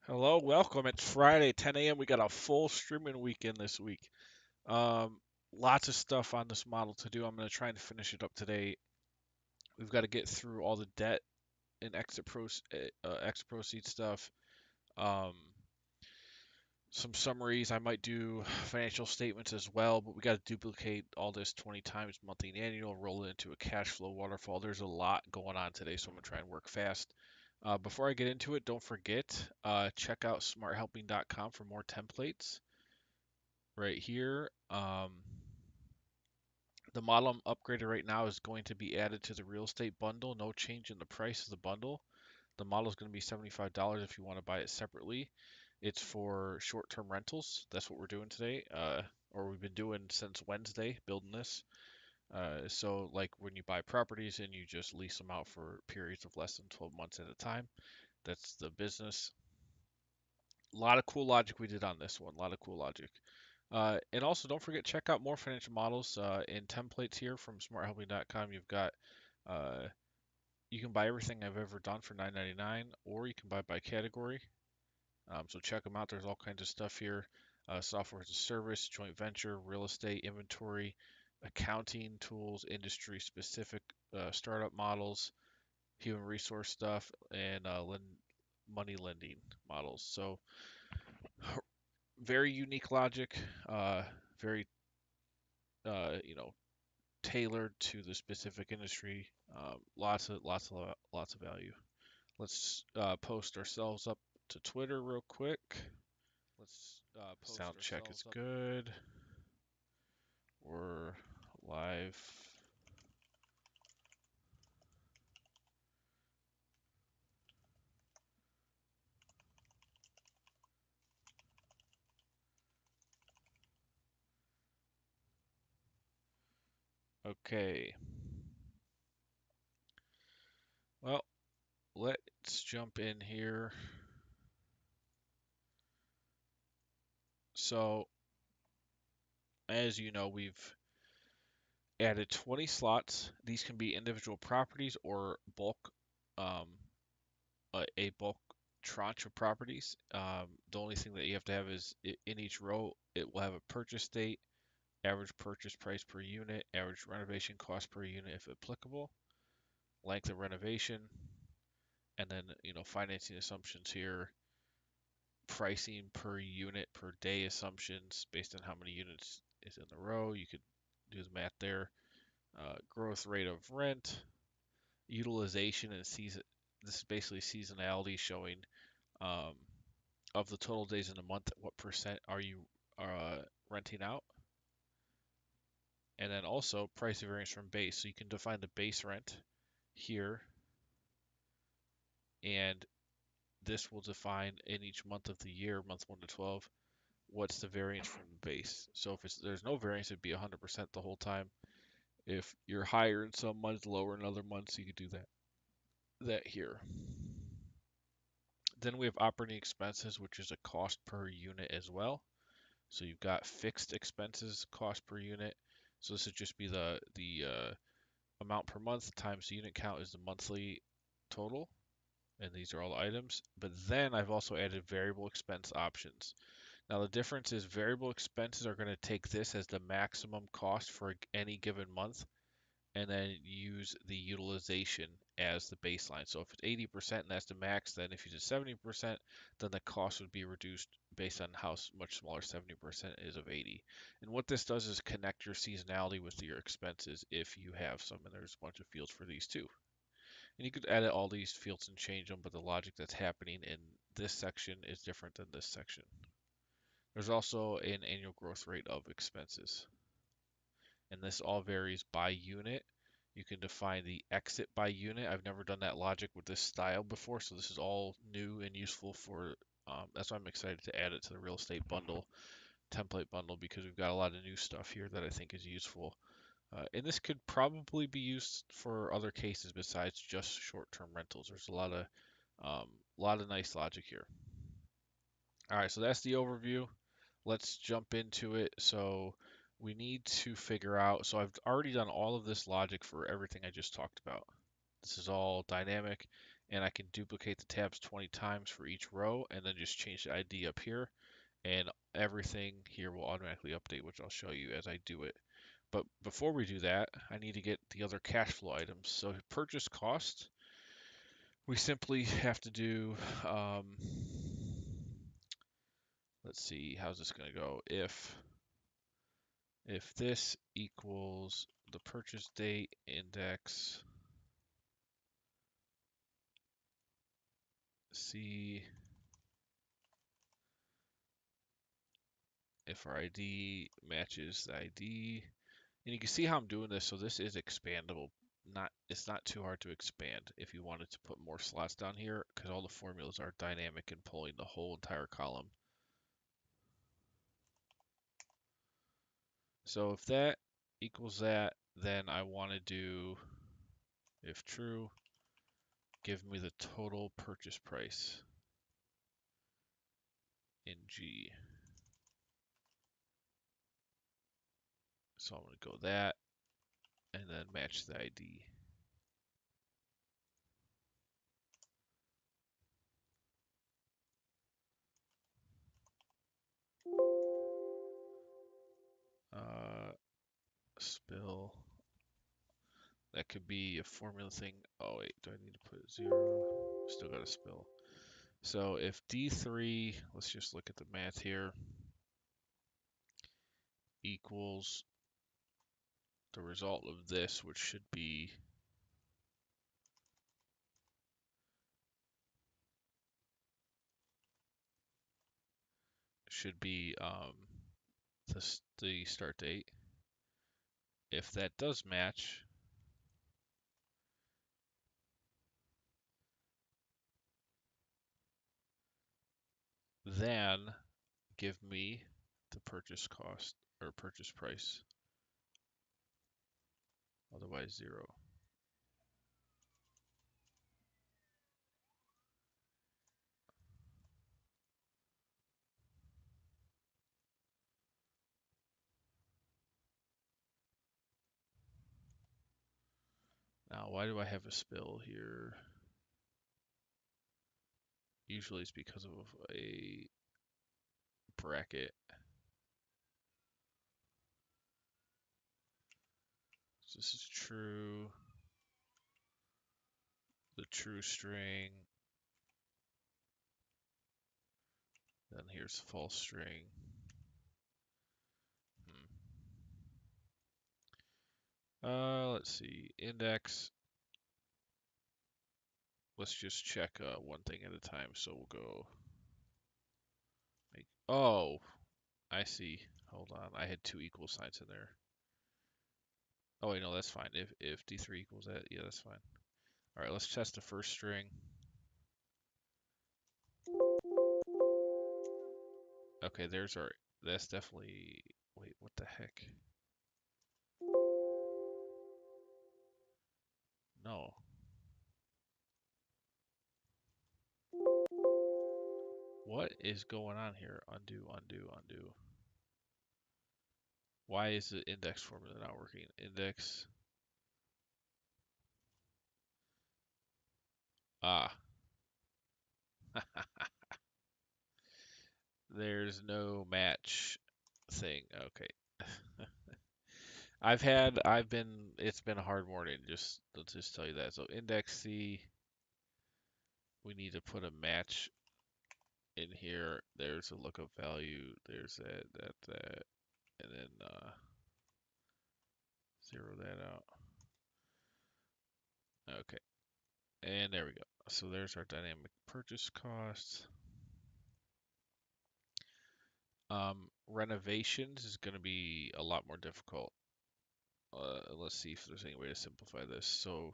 Hello, welcome. It's Friday, 10 a.m. We got a full streaming weekend this week. Um, Lots of stuff on this model to do. I'm going to try and finish it up today. We've got to get through all the debt and exit proceed stuff. Um, some summaries. I might do financial statements as well, but we got to duplicate all this 20 times monthly and annual, roll it into a cash flow waterfall. There's a lot going on today, so I'm going to try and work fast. Before I get into it, don't forget, check out smarthelping.com for more templates right here. The model I'm upgraded right now is going to be added to the real estate bundle. No change in the price of the bundle. The model is going to be $75 if you want to buy it separately. It's for short-term rentals. That's what we're doing today, or we've been doing since Wednesday, building this. So like when you buy properties and you just lease them out for periods of less than 12 months at a time, that's the business. A lot of cool logic we did on this one. A lot of cool logic. And also, don't forget, check out more financial models and templates here from smarthelping.com. You've got, uh, you can buy everything I've ever done for $9.99, or you can buy by category. So check them out. There's all kinds of stuff here. Software as a service, joint venture, real estate, inventory, accounting tools, industry specific startup models, human resource stuff, and money lending models. So very unique logic, very you know, tailored to the specific industry. Lots of value. Let's post ourselves up to Twitter real quick. Sound check is good. We're live. Okay. Well, let's jump in here. So, as you know, we've added 20 slots. These can be individual properties or um, a bulk tranche of properties. The only thing that you have to have is in each row, it will have a purchase date, average purchase price per unit, average renovation cost per unit if applicable, length of renovation, and then financing assumptions here, pricing per unit per day assumptions based on how many units is in the row. You could do the math there. Growth rate of rent, utilization and season. This is basically seasonality showing um, of the total days in a month, what percent are you renting out? And then also price variance from base. So you can define the base rent here, and this will define in each month of the year, month 1 to 12, what's the variance from the base. So if there's no variance, it'd be 100% the whole time. If you're higher in some months, lower in other months, you could do that here. Then we have operating expenses, which is a cost per unit as well. So you've got fixed expenses, cost per unit. So this would just be the amount per month times the unit count is the monthly total, and these are all the items. But then I've also added variable expense options. Now the difference is variable expenses are going to take this as the maximum cost for any given month, and then use the utilization as the baseline. So if it's 80% and that's the max, then if you did 70%, then the cost would be reduced based on how much smaller 70% is of 80. And what this does is connect your seasonality with your expenses if you have some, and there's a bunch of fields for these too. And you could edit all these fields and change them, but the logic that's happening in this section is different than this section. There's also an annual growth rate of expenses, and this all varies by unit. You can define the exit by unit. I've never done that logic with this style before, so this is all new and useful for, that's why I'm excited to add it to the real estate bundle, template bundle, because we've got a lot of new stuff here that I think is useful. And this could probably be used for other cases besides just short-term rentals. There's a lot of nice logic here. All right, so that's the overview. Let's jump into it. So we need to figure out, so I've already done all of this logic for everything I just talked about. This is all dynamic, and I can duplicate the tabs 20 times for each row and then just change the ID up here, and everything here will automatically update, which I'll show you as I do it. But before we do that, I need to get the other cash flow items. So purchase cost, we simply have to do, let's see, how's this going to go? If this equals the purchase date index, see if our ID matches the ID. And you can see how I'm doing this. So this is expandable. It's not too hard to expand if you wanted to put more slots down here, because all the formulas are dynamic and pulling the whole entire column. So if that equals that, then I want to do, if true, give me the total purchase price in G. So I'm going to go that and then match the ID. Spill. That could be a formula thing. Oh wait, do I need to put 0? Still got a spill. So if D3, let's just look at the math here, equals the result of this, which should be the start date. If that does match, then give me the purchase cost or purchase price. Otherwise 0. Now, why do I have a spill here? Usually it's because of a bracket. So this is true. The true string. Then here's false string. Let's see. Index. Let's just check one thing at a time. So we'll go. Oh, I see. Hold on. I had 2 equal signs in there. Oh wait, no, that's fine. If D3 equals that, yeah, that's fine. All right, let's test the first string. Okay, that's definitely, wait, what the heck? No. What is going on here? Undo, undo, undo. Why is the index formula not working? Index. Ah. There's no match thing. Okay. It's been a hard morning. Let's just tell you that. So index C, we need to put a match in here. There's a lookup value. There's that, and then zero that out. Okay, and there we go. So there's our dynamic purchase costs. Renovations is going to be a lot more difficult. Let's see if there's any way to simplify this. So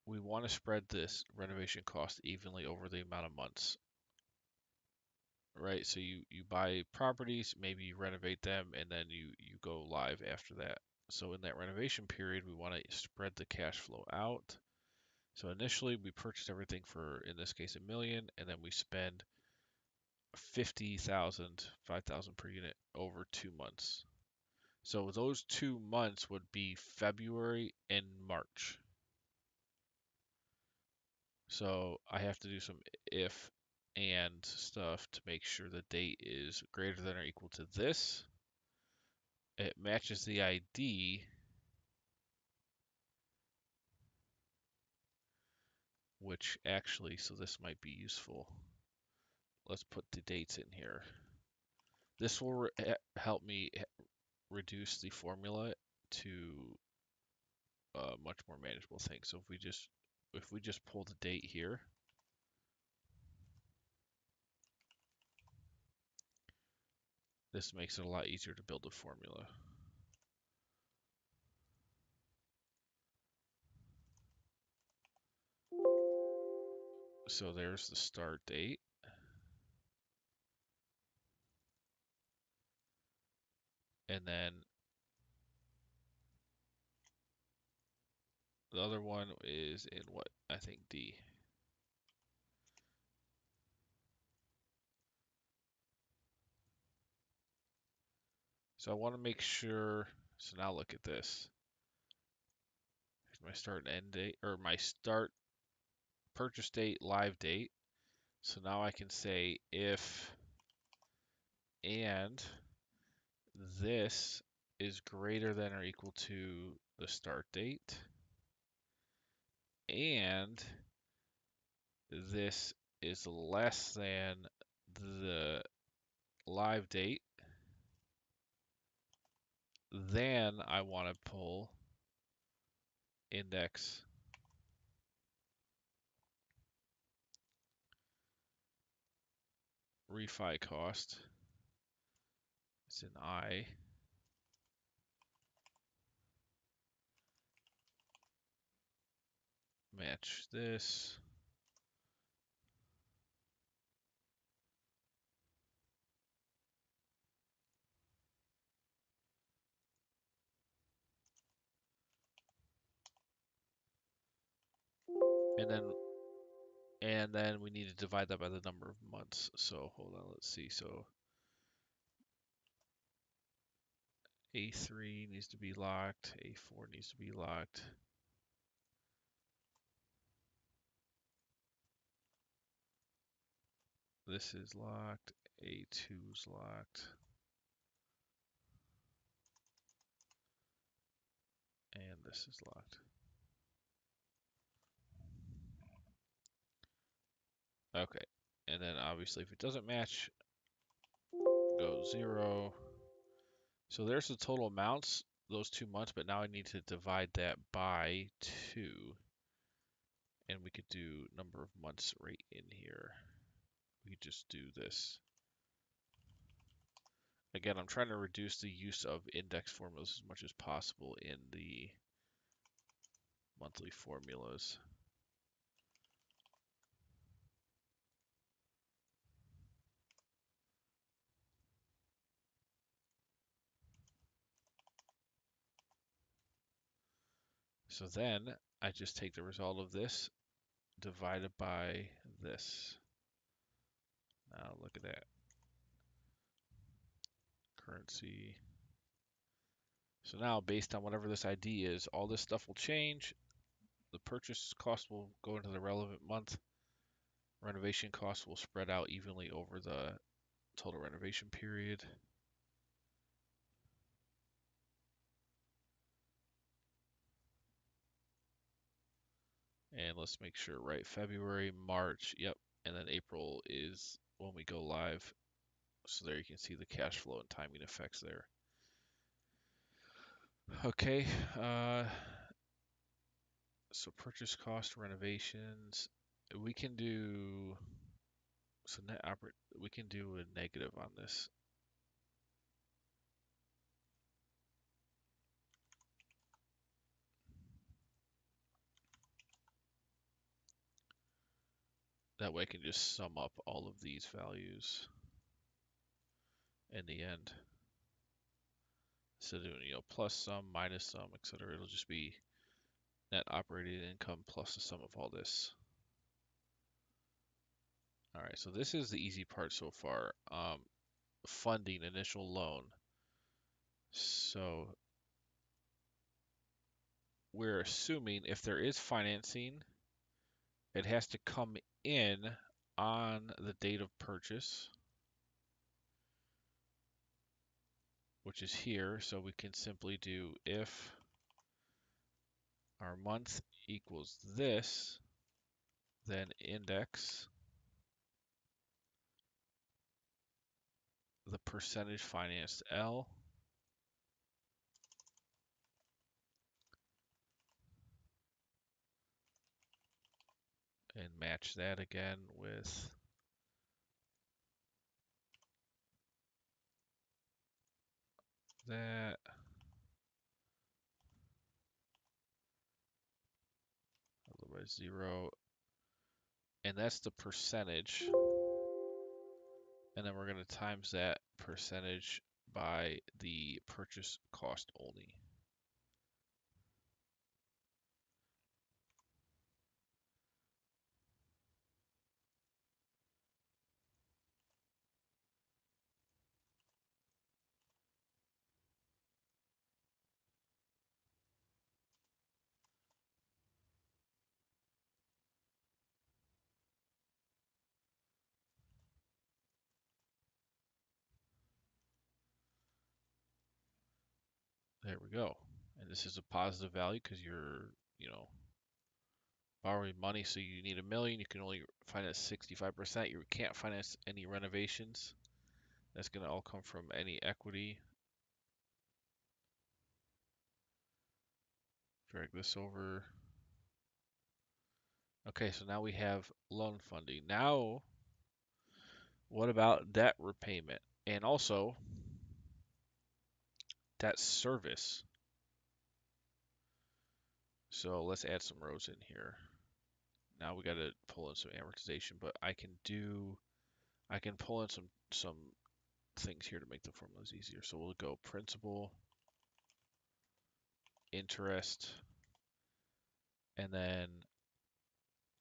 we want to spread this renovation cost evenly over the amount of months, right? So you buy properties, maybe you renovate them, and then you go live after that. So in that renovation period, we want to spread the cash flow out. So initially we purchased everything for, in this case, $1 million, and then we spend 50,000, 5,000 per unit over 2 months. So those 2 months would be February and March. So I have to do some if and stuff to make sure the date is greater than or equal to this. It matches the ID, which actually, so this might be useful. Let's put the dates in here. This will help me reduce the formula to a much more manageable thing. So if we just pull the date here, this makes it a lot easier to build a formula. So there's the start date. And then the other one is in what? I think D. So I want to make sure, so now look at this. Here's my start and end date, or my start purchase date, live date. So now I can say if and this is greater than or equal to the start date, and this is less than the live date, then I want to pull index refi cost. It's an I. Match this. And then we need to divide that by the number of months. So hold on, let's see. So A3 needs to be locked, A4 needs to be locked. This is locked, A2 is locked. And this is locked. Okay, and then obviously if it doesn't match, go 0. So there's the total amounts, those 2 months, but now I need to divide that by 2. And we could do number of months right in here. We could just do this. Again, I'm trying to reduce the use of index formulas as much as possible in the monthly formulas. So then I just take the result of this divided by this. Now look at that. Currency. So now based on whatever this ID is, all this stuff will change. The purchase cost will go into the relevant month. Renovation costs will spread out evenly over the total renovation period. And let's make sure, right? February, March, yep. And then April is when we go live. So there you can see the cash flow and timing effects there. Okay. So purchase cost, renovations. We can do, so we can do a negative on this. That way I can just sum up all of these values in the end. So doing, plus sum, minus sum, etc. It'll just be net operating income plus the sum of all this. All right, so this is the easy part so far. Funding initial loan. So we're assuming if there is financing, it has to come in on the date of purchase, which is here. So we can simply do if our month equals this, then index the percentage financed L, and match that again with that. Otherwise 0. And that's the percentage. And then we're going to times that percentage by the purchase cost only. There we go. And this is a positive value because you're, borrowing money. So you need $1 million. You can only finance 65%. You can't finance any renovations. That's going to all come from any equity. Drag this over. Okay, so now we have loan funding. Now, what about debt repayment? And also, debt service. So let's add some rows in here. Now we got to pull in some amortization, but I can pull in some things here to make the formulas easier. So we'll go principal, interest, and then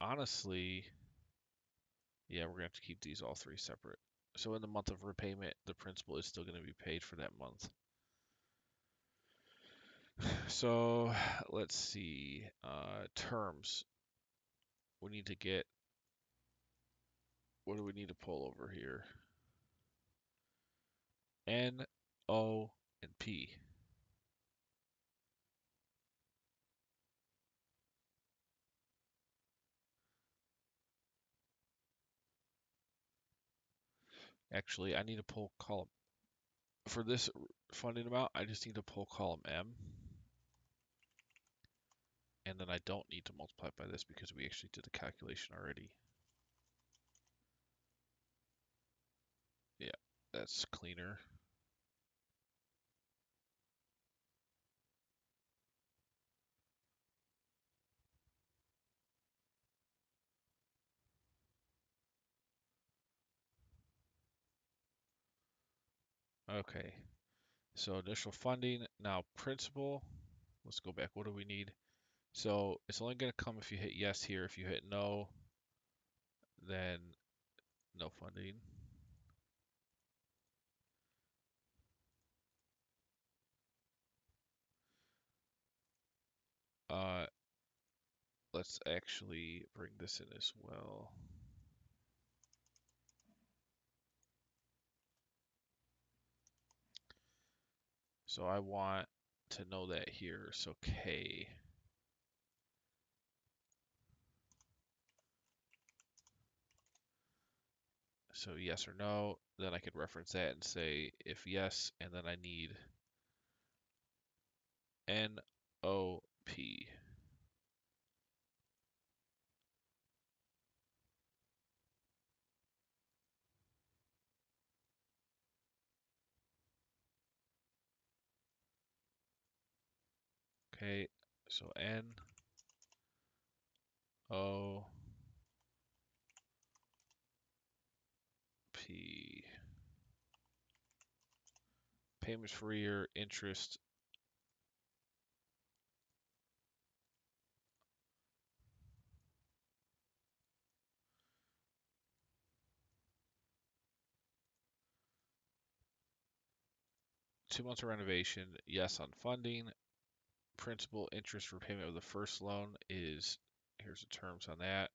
honestly, yeah, we're gonna have to keep these all three separate. So in the month of repayment, the principal is still going to be paid for that month. So let's see, terms. We need to get, what do we need to pull over here? N, O, and P. Actually, I need to pull column. For this funding amount, I just need to pull column M. And then I don't need to multiply by this because we actually did the calculation already. Yeah, that's cleaner. Okay, so initial funding, now principal. Let's go back. What do we need? So it's only going to come if you hit yes here. If you hit no, then no funding. Let's actually bring this in as well. So I want to know that here. So K. So yes or no, then I could reference that and say if yes, and then I need NOP. Okay, so NOP. Payments for year, interest. Two months of renovation, yes on funding. Principal interest repayment of the first loan is, here's the terms on that.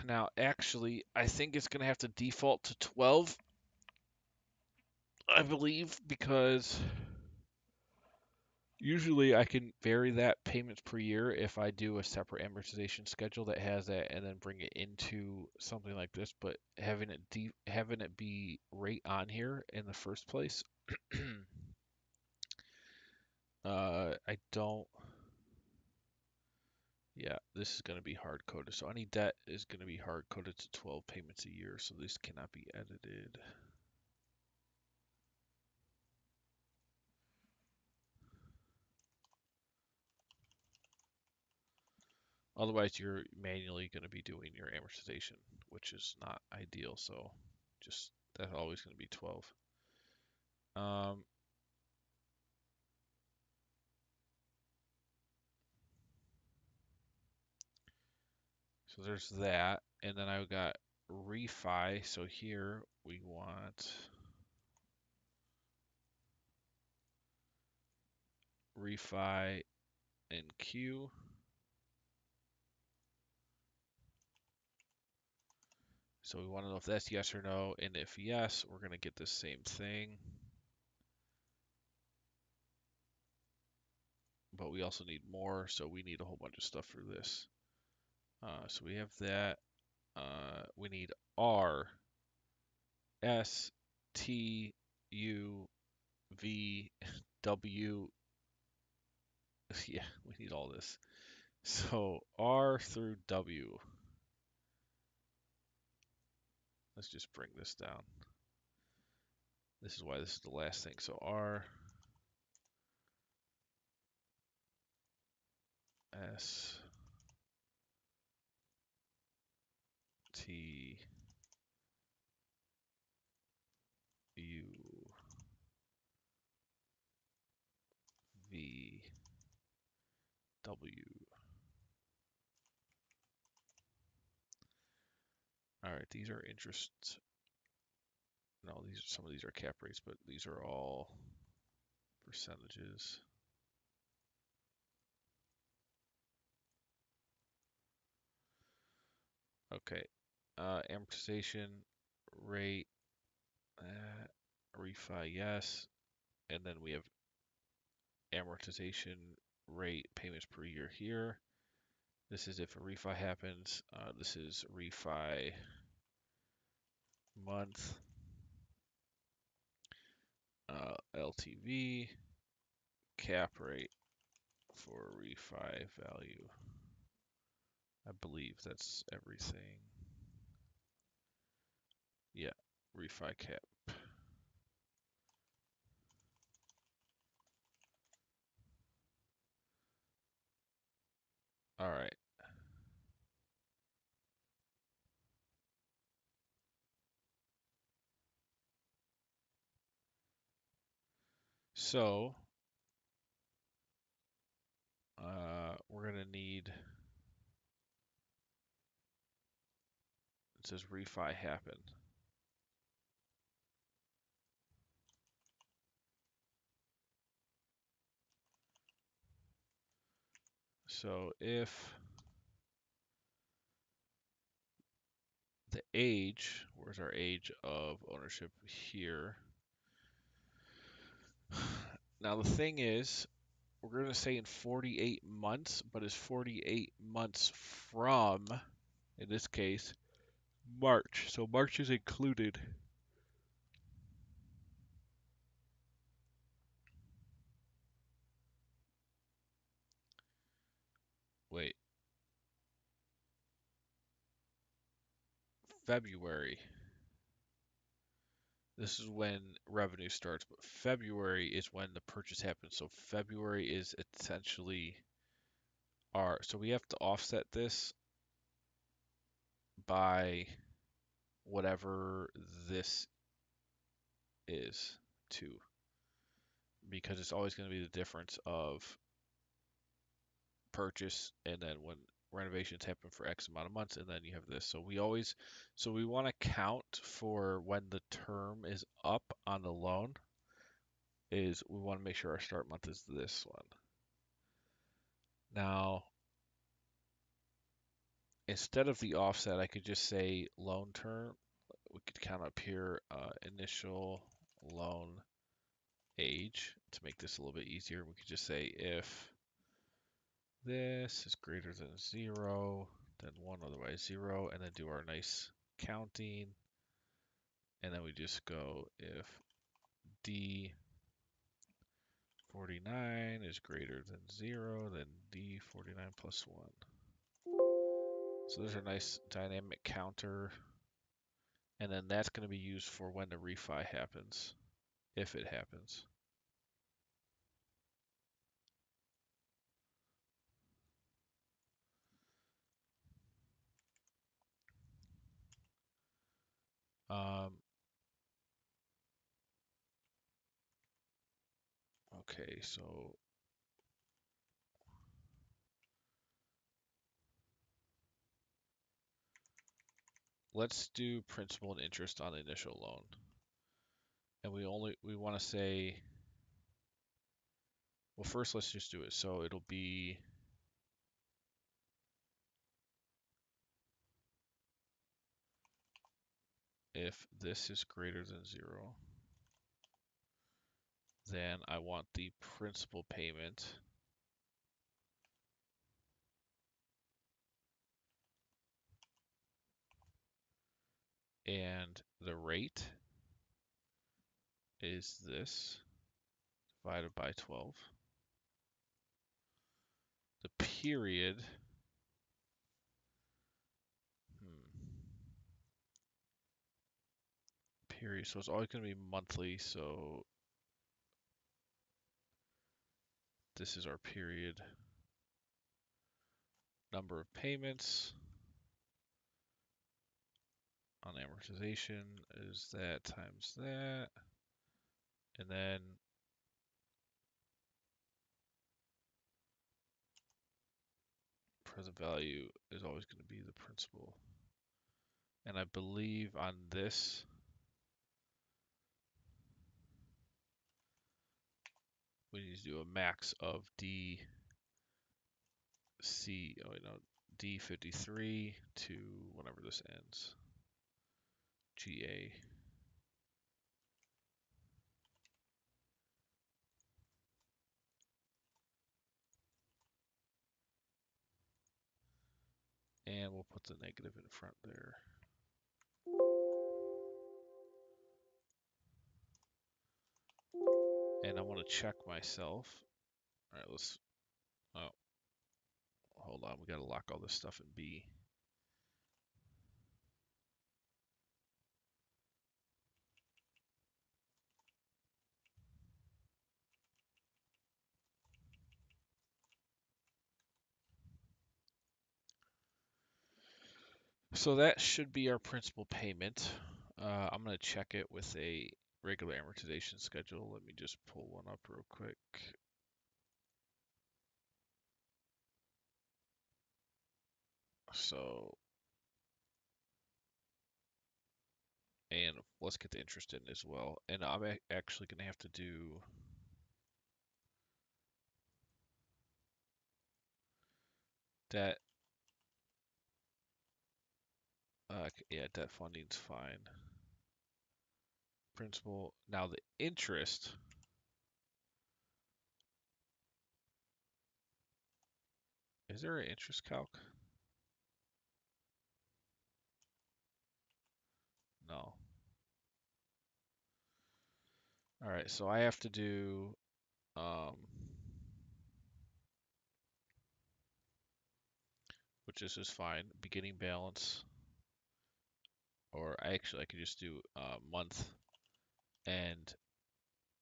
Now, actually, I think it's going to have to default to 12, I believe, because usually I can vary that payments per year if I do a separate amortization schedule that has that and then bring it into something like this, but having it be right on here in the first place, I don't. Yeah, this is going to be hard coded. So any debt is going to be hard coded to 12 payments a year. So this cannot be edited. Otherwise, you're manually going to be doing your amortization, which is not ideal. So just that's always going to be 12. So there's that. And then I've got refi. So here we want refi in Q. So we want to know if that's yes or no. And if yes, we're going to get the same thing. But we also need more, so we need a whole bunch of stuff for this. So we have that. We need R, S, T, U, V, W. Yeah, we need all this. So R through W. Let's just bring this down. This is why this is the last thing. So R, S, T, U, V, W. All right, these are interest. No, some of these are cap rates, but these are all percentages. Okay. Amortization rate, refi, yes. And then we have amortization rate payments per year here. This is if a refi happens. This is refi month, LTV, cap rate for refi value. I believe that's everything. Yeah, refi cap. All right. So we're gonna need. It says refi happen. So if the age, where's our age of ownership here? Now the thing is, we're going to say in 48 months, but it's 48 months from, in this case, March. So March is included. Wait, February. This is when revenue starts, but February is when the purchase happens. So February is essentially our, so we have to offset this by whatever this is too, because it's always going to be the difference of purchase and then when renovations happen for X amount of months, and then you have this. So we want to count for when the term is up on the loan. Is we want to make sure our start month is this one. Now, instead of the offset, I could just say loan term. We could count up here initial loan age to make this a little bit easier. We could just say if this is greater than 0, then 1, otherwise 0, and then do our nice counting. And then we just go if D49 is greater than 0, then D49 plus 1. So there's a nice dynamic counter. And then that's going to be used for when the refi happens, if it happens. Okay, so let's do principal and interest on the initial loan. And we want to say, well, first let's just do it. So it'll be if this is greater than 0, then I want the principal payment and the rate is this divided by 12. The period, so it's always going to be monthly, so this is our period. Number of payments on amortization is that times that. And then present value is always going to be the principal. And I believe on this, we need to do a max of D53 to whenever this ends, GA. And we'll put the negative in front there. And I want to check myself. All right, hold on. We got to lock all this stuff in B. So that should be our principal payment. I'm going to check it with a regular amortization schedule. Let me just pull one up real quick. So, and let's get the interest in as well. And I'm actually going to have to do that. Yeah, debt funding's fine. Principal. Now the interest. Is there an interest calc? No. All right, so I have to do which is just fine, beginning balance, or I could just do month and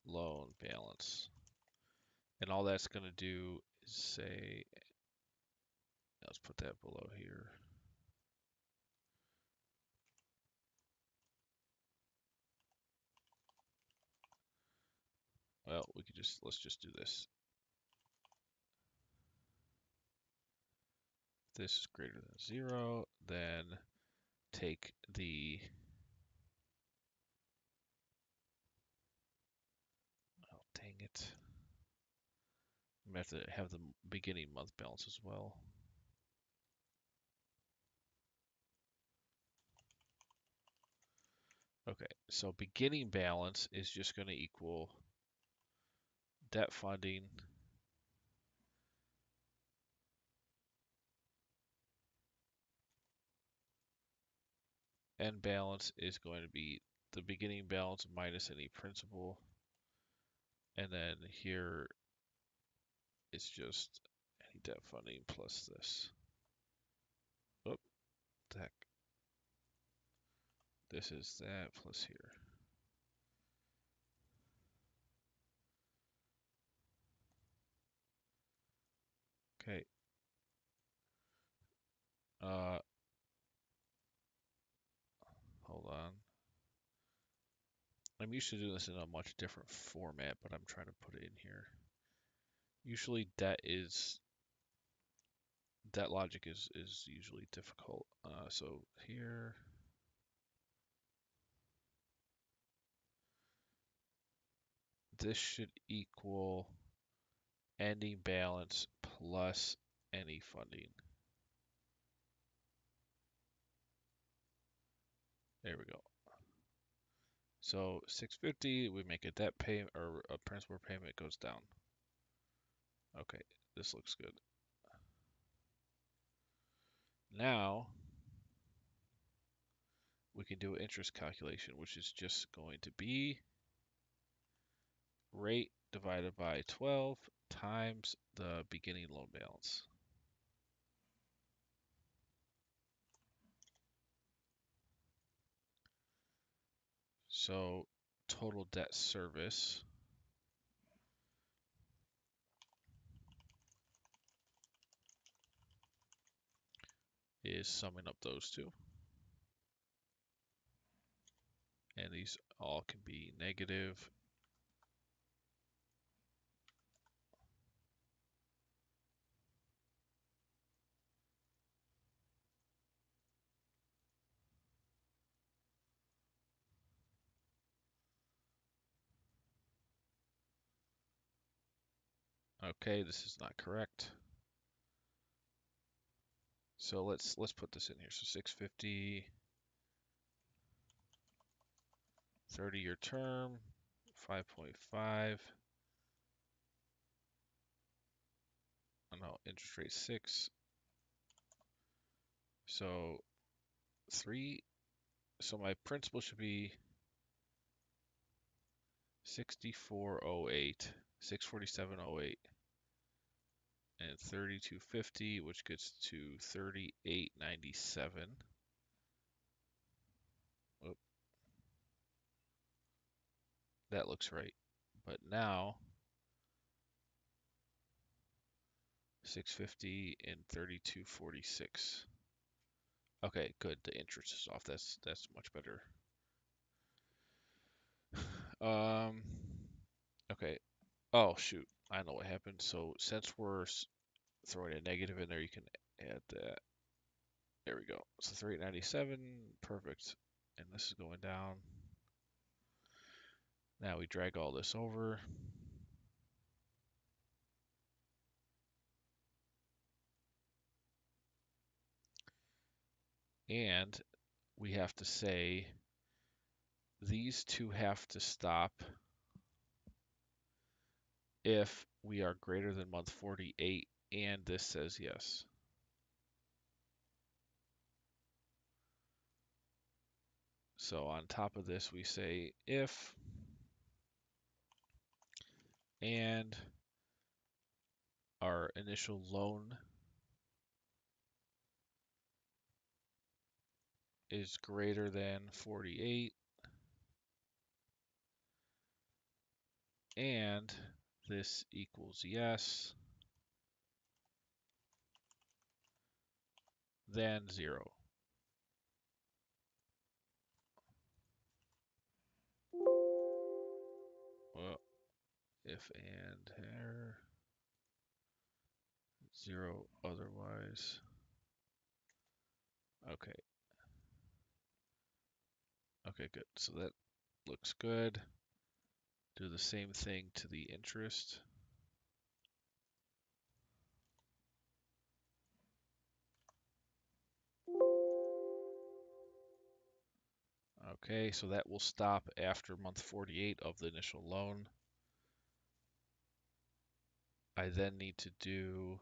loan balance. And all that's going to do is say, let's put that below here. Well, let's just do this. If this is greater than 0, then take the, oh, dang it. I'm going to have to have the beginning month balance as well. Okay, so beginning balance is just going to equal debt funding end balance is going to be the beginning balance minus any principal. And then here it's just any debt funding plus this. Oh, the heck. This is that plus here. Okay. Hold on. I'm used to doing this in a much different format, but I'm trying to put it in here. Usually debt logic is usually difficult. So here, this should equal ending balance plus any funding. There we go. So 650, we make a debt payment or a principal payment goes down. Okay, this looks good. Now we can do an interest calculation, which is just going to be rate divided by 12 times the beginning loan balance. So total debt service is summing up those two. And these all can be negative. Okay, this is not correct. So let's put this in here. So 650, 30-year term, 5.5. Oh no, interest rate 6. So 3. So my principal should be 6408, 64708, and 3250, which gets to 3897. Oh, that looks right. But now 650 and 3246. Okay, good. The interest is off. That's much better. Okay. Oh shoot, I know what happened. So since we're throwing a negative in there, you can add that. There we go. So 3897, perfect. And this is going down. Now we drag all this over. And we have to say these two have to stop if we are greater than month 48 and this says yes. So on top of this, we say if and our initial loan is greater than 48 and this equals yes, then 0. Well, if and here 0 otherwise. Okay. Okay, good. So that looks good. Do the same thing to the interest. Okay, so that will stop after month 48 of the initial loan. I then need to do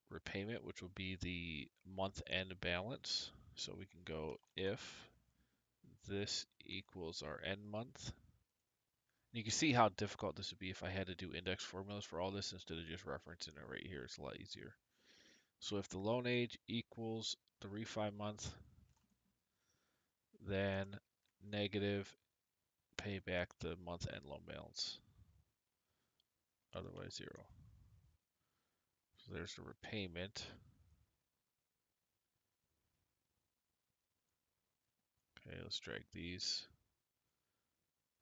repayment, which will be the month end balance. So we can go if this equals our end month. You can see how difficult this would be if I had to do index formulas for all this instead of just referencing it right here. It's a lot easier. So if the loan age equals the refi month, then negative pay back the month end loan balance. Otherwise zero. So there's the repayment. Okay, let's drag these.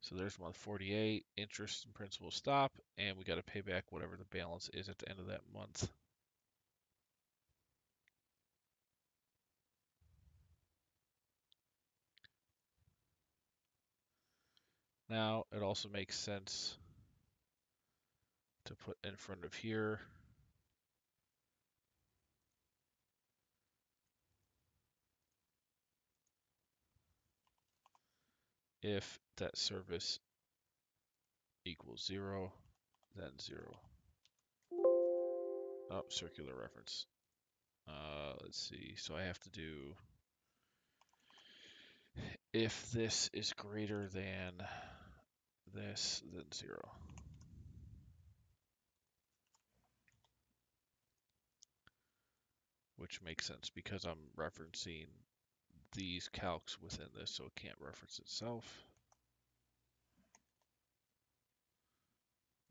So there's month 48, interest and principal stop, and we got to pay back whatever the balance is at the end of that month. Now, it also makes sense to put in front of here if debt service equals zero, then zero. Oh, circular reference. Let's see. So I have to do if this is greater than this, then zero. Which makes sense because I'm referencing these calcs within this, so it can't reference itself.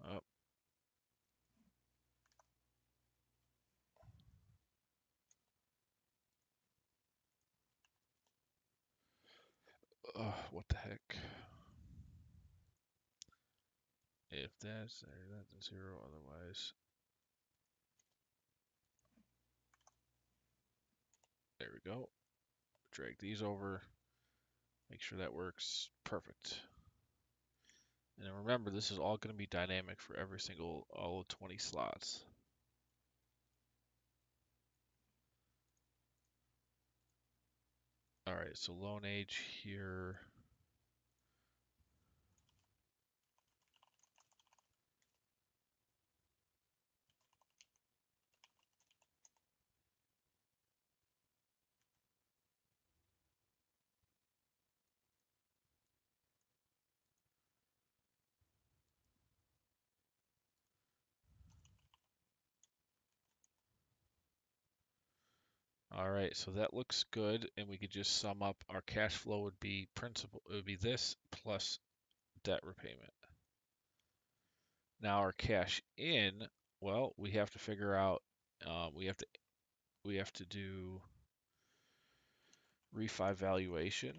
Oh. What the heck? If that's that, then zero, otherwise. There we go. Drag these over. Make sure that works. Perfect. And then remember, this is all going to be dynamic for every single, all 20 slots. All right, so loan age here. All right, so that looks good, and we could just sum up our cash flow would be principal. It would be this plus debt repayment. Now our cash in, well, we have to figure out. We have to do refi valuation,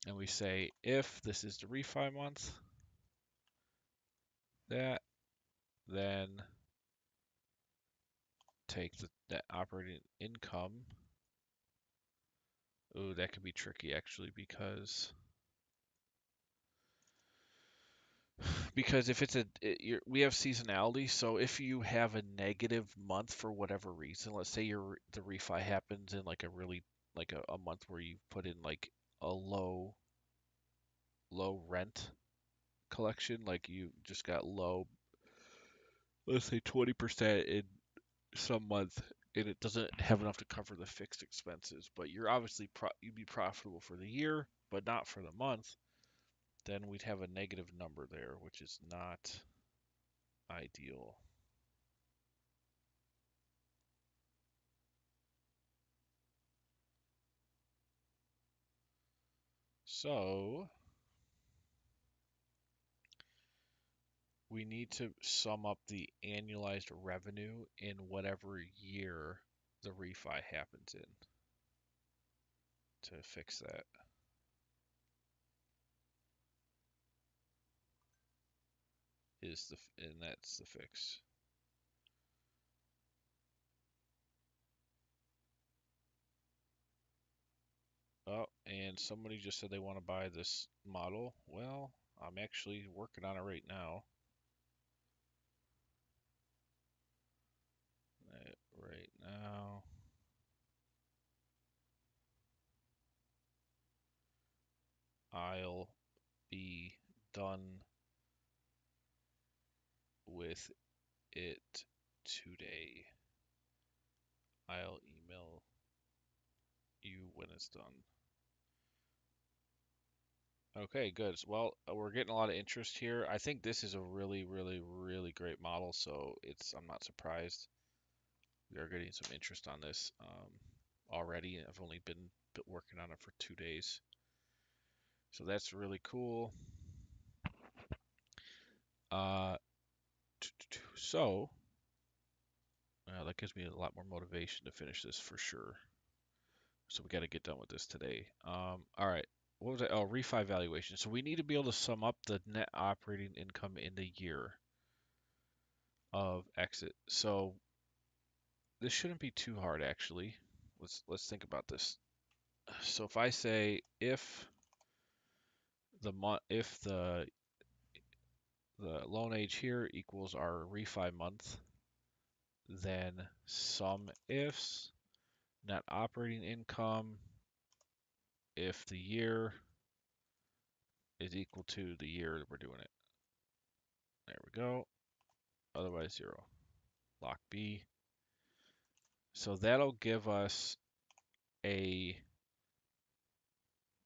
and we say if this is the refi month, that then take the net operating income. Oh, that could be tricky actually because if it's we have seasonality, so if you have a negative month for whatever reason, let's say the refi happens in like a really like a month where you put in like a low rent collection, like you just got low, let's say 20% in some month, and it doesn't have enough to cover the fixed expenses, but you're obviously you'd be profitable for the year, but not for the month, then we'd have a negative number there, which is not ideal. So we need to sum up the annualized revenue in whatever year the refi happens in to fix that. And that's the fix. Oh, and somebody just said they want to buy this model. Well, I'm actually working on it right now. Right now. I'll be done with it today. I'll email you when it's done. Okay, good. Well, we're getting a lot of interest here. I think this is a really, really, really great model, so I'm not surprised. We are getting some interest on this already. I've only been working on it for 2 days. So that's really cool. So that gives me a lot more motivation to finish this for sure. So we got to get done with this today. All right. What was that? Oh, refi valuation. So we need to be able to sum up the net operating income in the year of exit. So this shouldn't be too hard actually. Let's think about this. So if I say if the loan age here equals our refi month, then sum ifs net operating income if the year is equal to the year that we're doing it. There we go. Otherwise 0. Lock B. So that'll give us a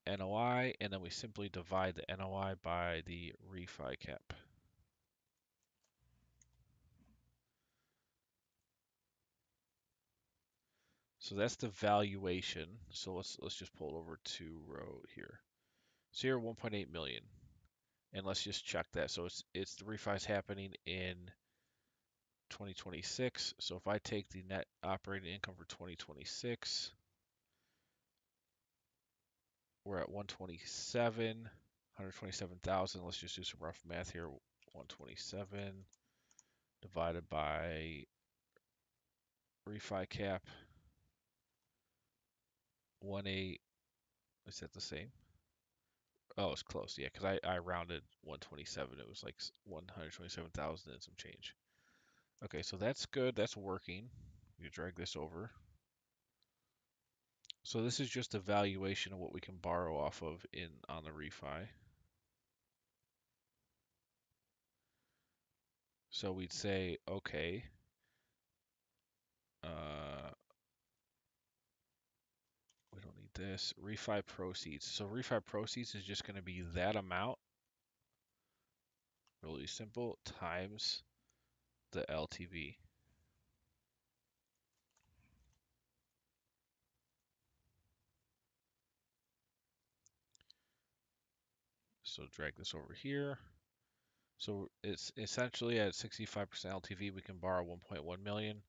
NOI, and then we simply divide the NOI by the refi cap. So that's the valuation. So let's just pull it over to row here. So here 1.8 million, and let's just check that. So it's the refi's happening in 2026. So if I take the net operating income for 2026, we're at 127,000. Let's just do some rough math here. 127 divided by refi cap 1.8. Is that the same? Oh, it's close. Yeah, because I rounded 127. It was like 127,000 and some change. Okay, so that's good. That's working. You drag this over. So this is just a valuation of what we can borrow off of on the refi. So we'd say, okay, we don't need this. Refi proceeds. So refi proceeds is just going to be that amount, really simple, times the LTV. So drag this over here. So it's essentially at 65% LTV, we can borrow 1.1 million.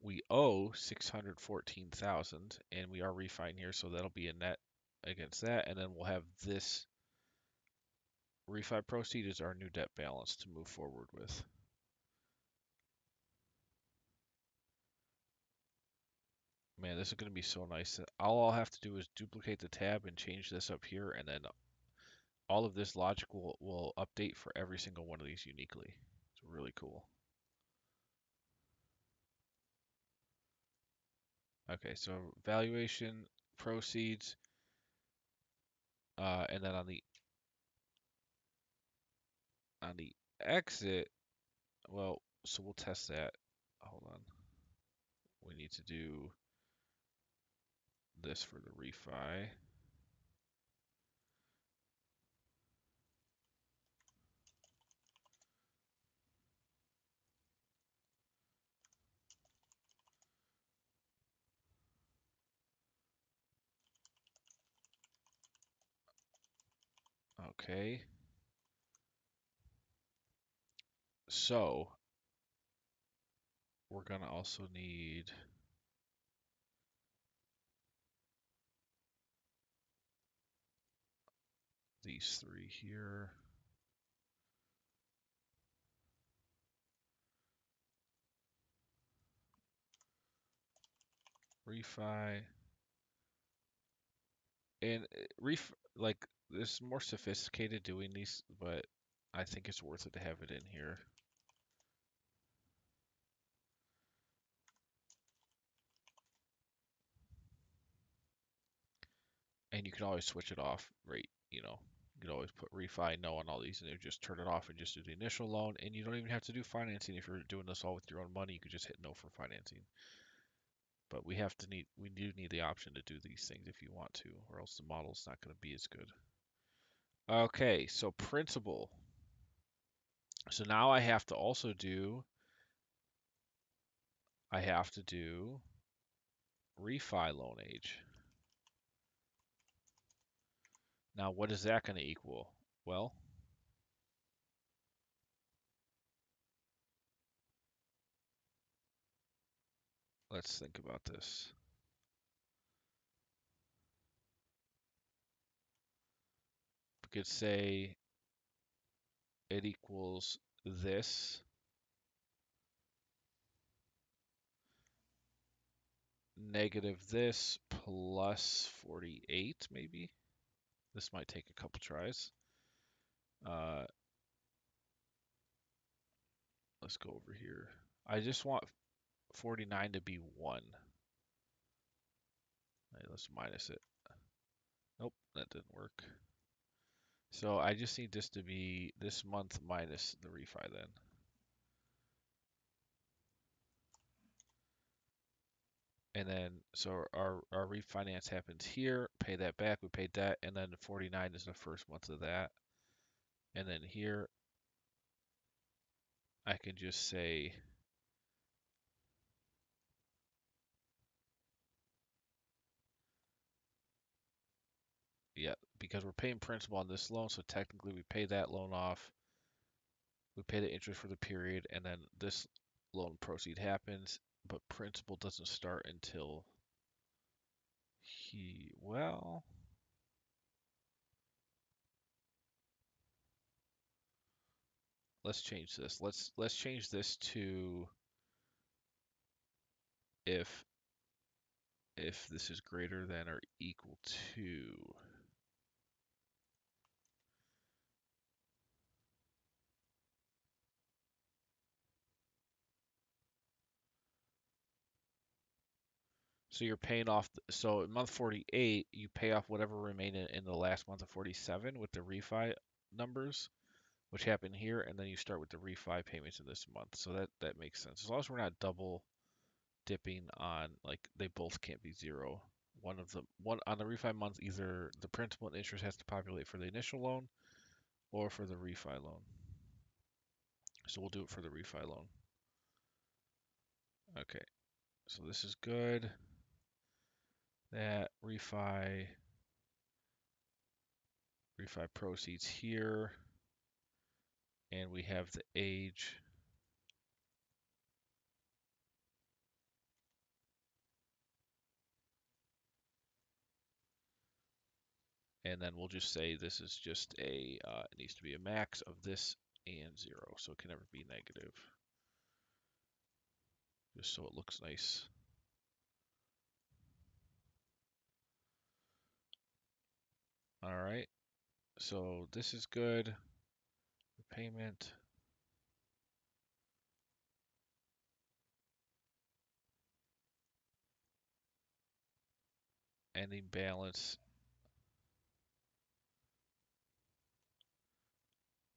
We owe 614,000, and we are refining here, so that'll be a net against that, and then we'll have this refi proceed as our new debt balance to move forward with. Man, this is going to be so nice. All I'll have to do is duplicate the tab and change this up here, and then all of this logic will update for every single one of these uniquely. It's really cool. Okay, so valuation, proceeds, and then on the exit, well, so we'll test that. Hold on. We need to do this for the refi. Okay. So we're gonna also need these three here. Refi. And like this is more sophisticated doing these, but I think it's worth it to have it in here. And you can always switch it off, right? You know, You can always put refi no on all these, and you just turn it off and just do the initial loan, and you don't even have to do financing. If you're doing this all with your own money, you could just hit no for financing. But we do need the option to do these things if you want to, or else the model's not going to be as good. Okay, so principal. So now I have to also do refi loan age. Now what is that going to equal? Well, let's think about this. We could say it equals this negative this plus 48 maybe. This might take a couple tries. Let's go over here. I just want 49 to be 1. Right, let's minus it. Nope, that didn't work. So I just need this to be this month minus the refi then. And then, so our refinance happens here, pay that back, we paid that, and then 49 is the first month of that. And then here, I can just say, yeah, because we're paying principal on this loan, so technically we pay that loan off, we pay the interest for the period, and then this loan proceed happens, but principal doesn't start until well, let's change this. Let's change this to if this is greater than or equal to. So you're paying off, so in month 48, you pay off whatever remained in the last month of 47 with the refi numbers, which happen here, and then you start with the refi payments in this month. So that makes sense. As long as we're not double dipping on, like, they both can't be zero. One on the refi month, either the principal and interest has to populate for the initial loan or for the refi loan. So we'll do it for the refi loan. Okay, so this is good. That refi proceeds here, and we have the age. And then we'll just say this is just it needs to be a max of this and 0, so it can never be negative. Just so it looks nice. All right, so this is good. Repayment. Ending balance.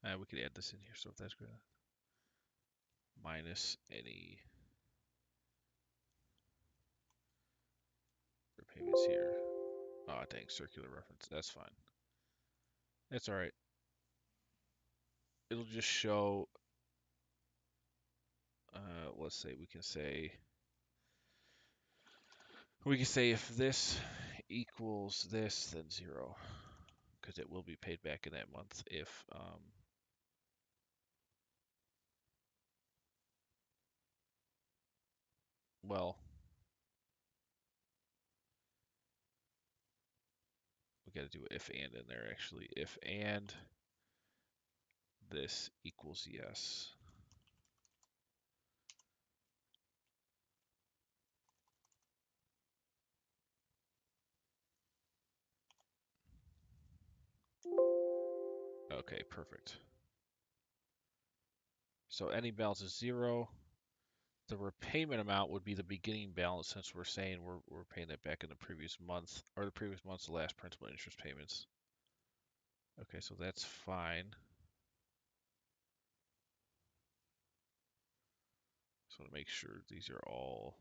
We could add this in here, so if that's good. Minus any repayments here. Oh, dang, circular reference. That's fine. That's all right. It'll just show, let's say we can say if this equals this, then 0, because it will be paid back in that month if well, we got to do if and in there actually. If and this equals yes. Okay, perfect. So ending balance is 0. The repayment amount would be the beginning balance, since we're saying we're paying that back in the previous month, or the previous month's last principal and interest payments. Okay, so that's fine. So to make sure these are all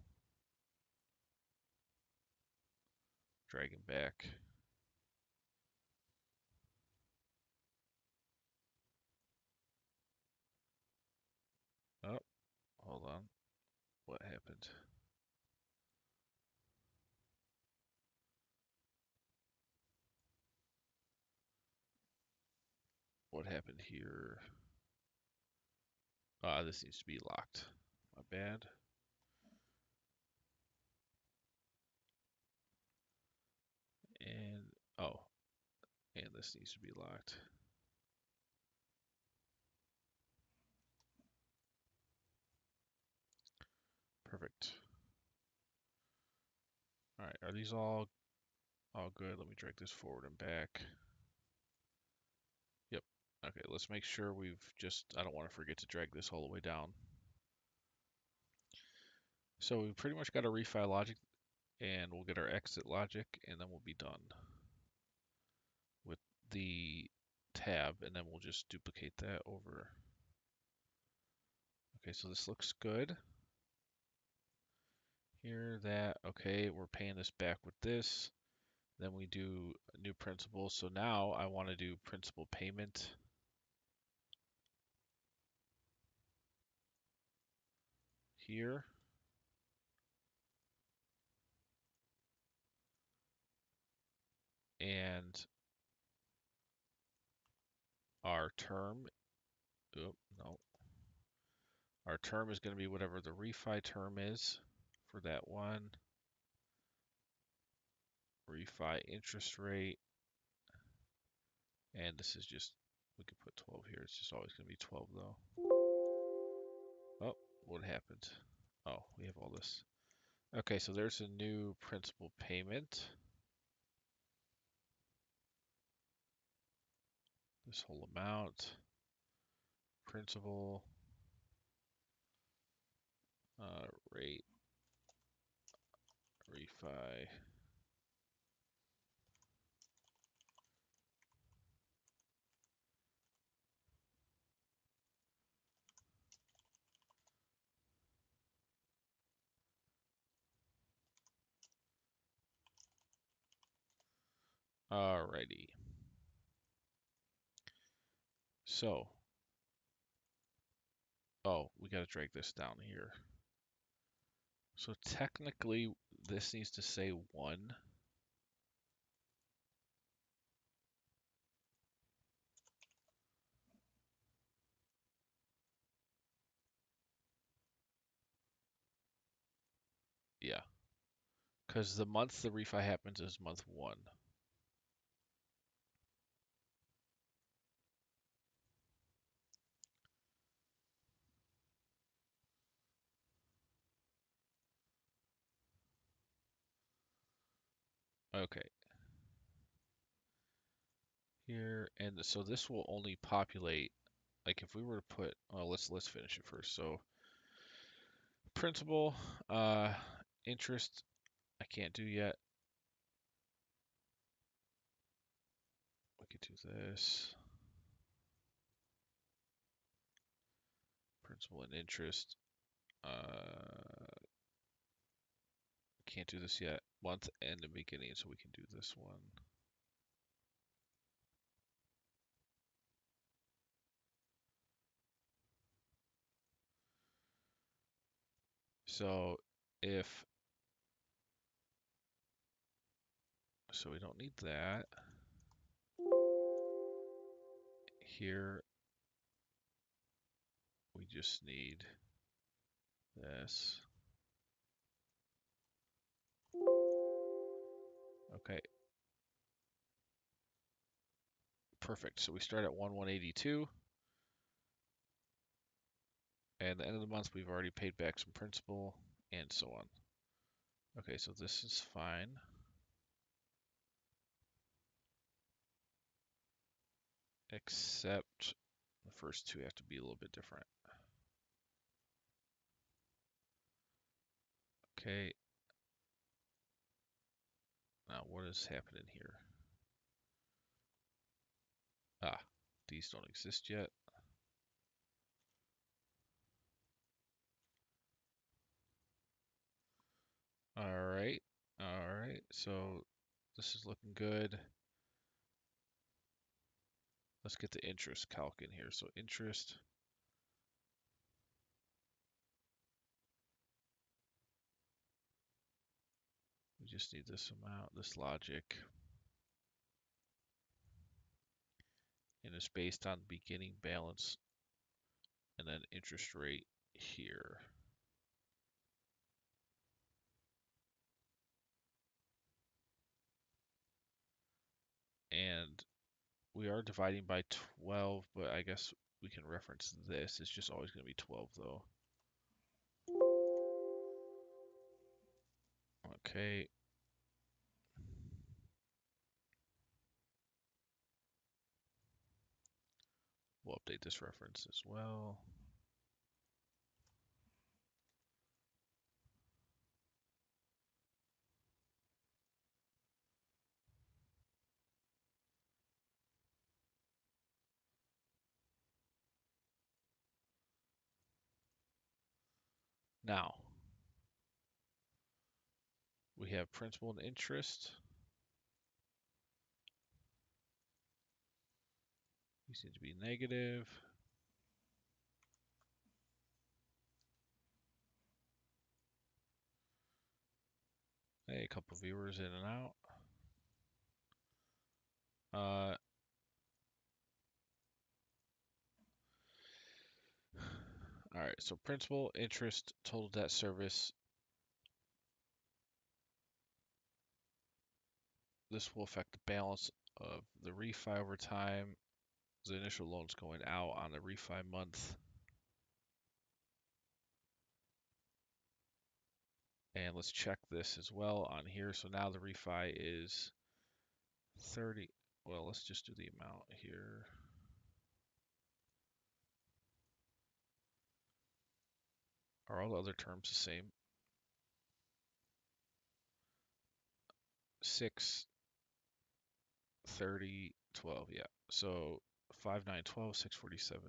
dragging back. Oh, hold on. What happened? What happened here? This needs to be locked. My bad. And, oh, and this needs to be locked. Perfect. All right, are these all good? Let me drag this forward and back. Yep. Okay, let's make sure I don't want to forget to drag this all the way down. So we pretty much got our refi logic, and we'll get our exit logic, and then we'll be done with the tab, and then we'll just duplicate that over. Okay, so this looks good. Here, that, okay, we're paying this back with this. Then we do a new principal. So now I want to do principal payment. Here. And our term, oh, no. Our term is going to be whatever the refi term is for that one. Refi interest rate. And this is just, we could put 12 here. It's just always going to be 12 though. Oh, what happened? Oh, we have all this. Okay, so there's a new principal payment. This whole amount. Principal. Rate. Refi. Alrighty. So, oh, we got to drag this down here. So technically, this needs to say 1. Yeah, because the month the refi happens is month 1. Okay. Here, and so this will only populate, like if we were to put, well, let's finish it first. So principal, interest, I can't do yet. We could do this. Principal and interest. Can't do this yet. Month and the beginning, so we can do this one. So so we don't need that. Here, we just need this. Okay. Perfect. So we start at 1,182. And at the end of the month, we've already paid back some principal and so on. Okay, so this is fine. Except the first two have to be a little bit different. Okay. Now what is happening here? these don't exist yet. All right. All right. So this is looking good. Let's get the interest calc in here. So interest. We just need this amount, this logic. And it's based on beginning balance and then interest rate here. And we are dividing by 12, but I guess we can reference this. It's just always going to be 12 though. Okay. We'll update this reference as well. Now, we have principal and interest. These need to be negative. Hey, a couple viewers in and out. All right, so principal, interest, total debt service. This will affect the balance of the refi over time. The initial loan's going out on the refi month. And let's check this as well on here. So now the refi is 30. Well, let's just do the amount here. Are all the other terms the same? 6, 30, 12. Yeah. So 5, 9, 12, 647.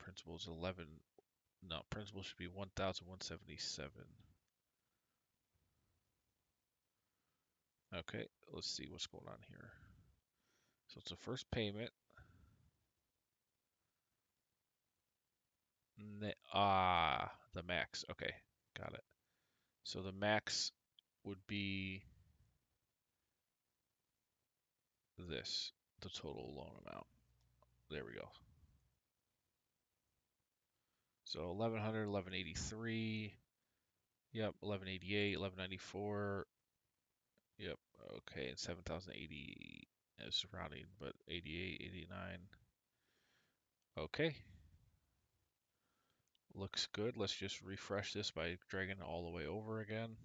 Principal is 11. No, principal should be 1,177. Okay, let's see what's going on here. So it's the first payment. The max. Okay, got it. So the max would be this, the total loan amount. There we go. So 1100, 1183. Yep, 1188, 1194. Yep, okay, and 7080 is rounding, but 88, 89. Okay. Looks good. Let's just refresh this by dragging it all the way over again.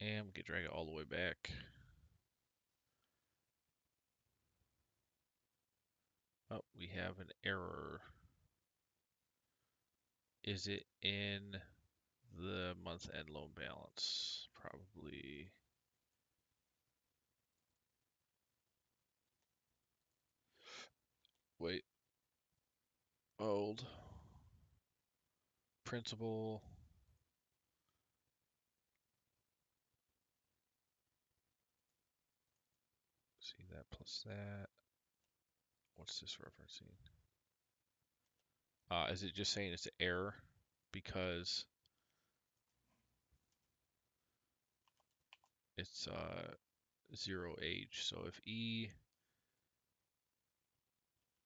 And we can drag it all the way back. Oh, we have an error. Is it in the month-end loan balance? Probably. Wait. Old. Principal. See that plus that. What's this referencing? Is it just saying it's an error because it's zero age? So if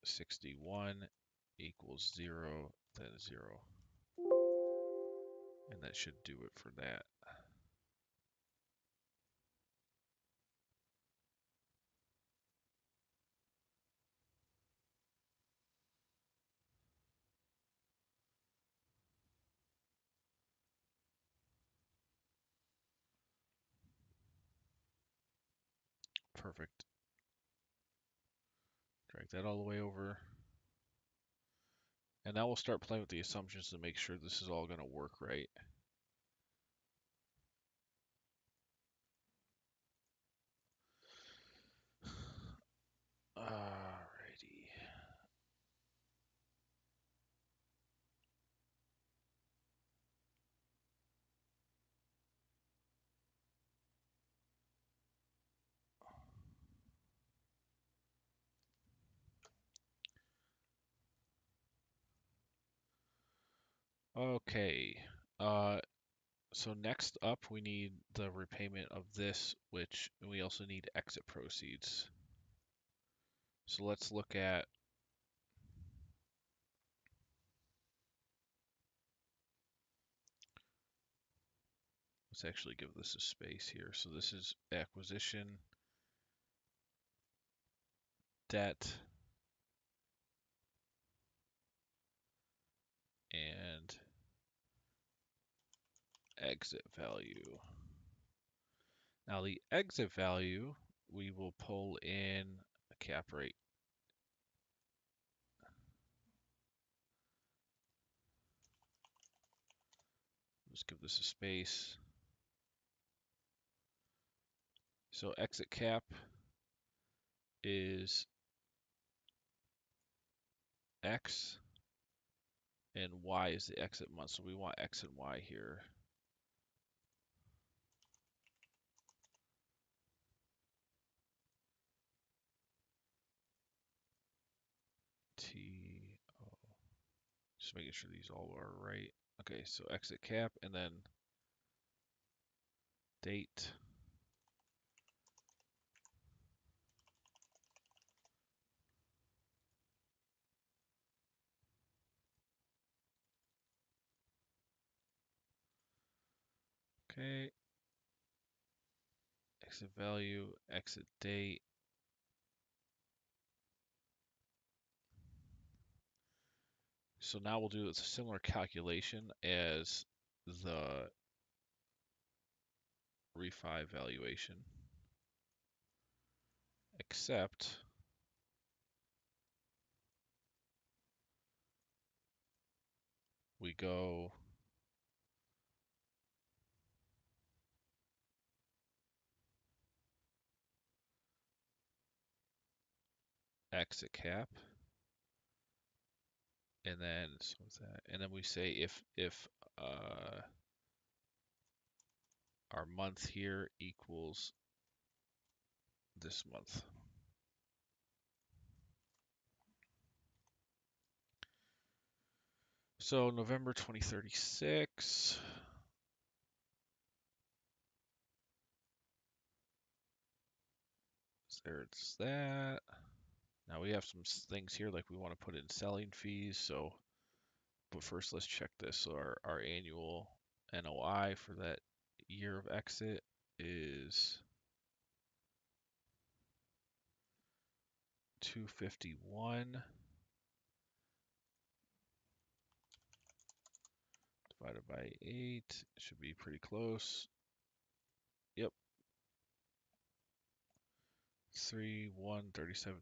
E61 equals 0, then 0. And that should do it for that. Perfect. Drag that all the way over. And now we'll start playing with the assumptions to make sure this is all going to work right. Okay. So next up, we need the repayment of this, which we also need exit proceeds. So let's look at, let's actually give this a space here. So this is acquisition, debt, and exit value. Now the exit value, we will pull in a cap rate. Let's give this a space. So exit cap is X and Y is the exit month. So we want X and Y here. T-O. Just making sure these all are right. Okay, so exit cap and then date. Okay. Exit value, exit date. So now we'll do a similar calculation as the refi valuation, except we go exit cap, and then so that, and then we say if our month here equals this month. So November 2036. There's that. Now we have some things here like we want to put in selling fees. So, but first let's check this. So our annual NOI for that year of exit is 251 divided by 8. Should be pretty close. Yep. 3137.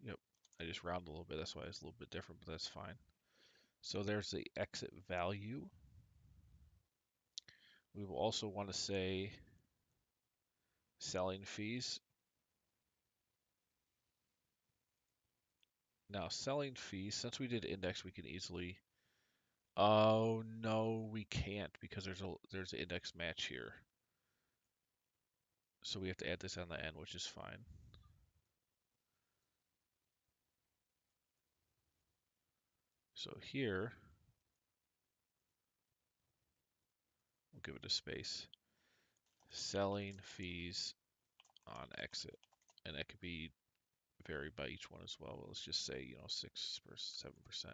Yep. I just rounded a little bit. That's why it's a little bit different, but that's fine. So there's the exit value. We will also want to say selling fees. Now selling fees, since we did index, we can easily, oh no, we can't because there's an index match here. So we have to add this on the end, which is fine. So here, we'll give it a space. Selling fees on exit. And that could be varied by each one as well. Let's just say, 6 or 7%.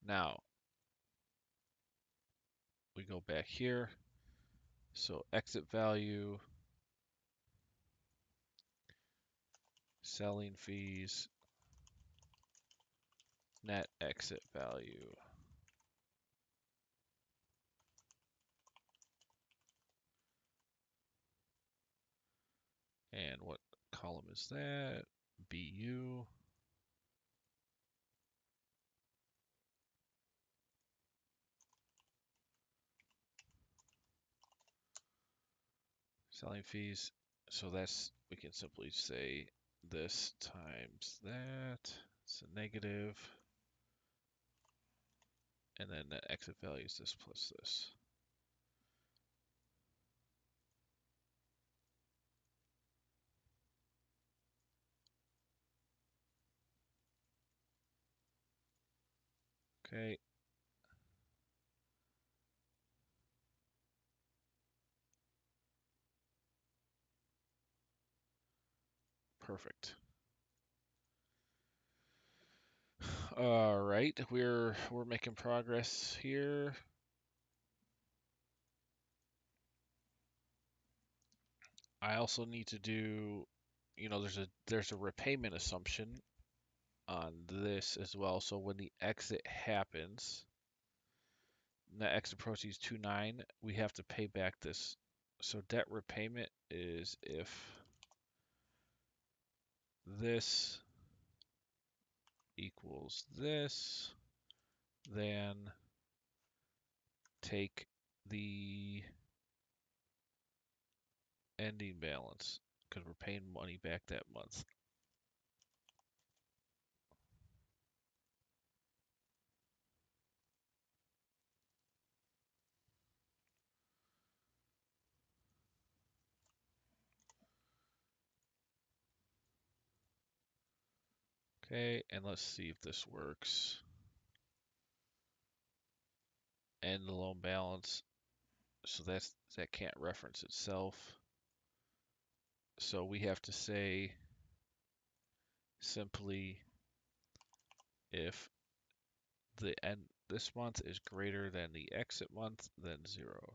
Now, we go back here. So exit value, selling fees, net exit value. And what column is that? BU. Selling fees. So that's, we can simply say this times that. It's a negative. And then the exit value is this plus this. Okay. Perfect. All right, we're making progress here. I also need to do, there's a repayment assumption on this as well. So when the exit happens, net exit proceeds 29, we have to pay back this. So debt repayment is if this equals this, then take the ending balance because we're paying money back that month. Okay, and let's see if this works. And the loan balance, so that can't reference itself. So we have to say simply if the end this month is greater than the exit month, then 0.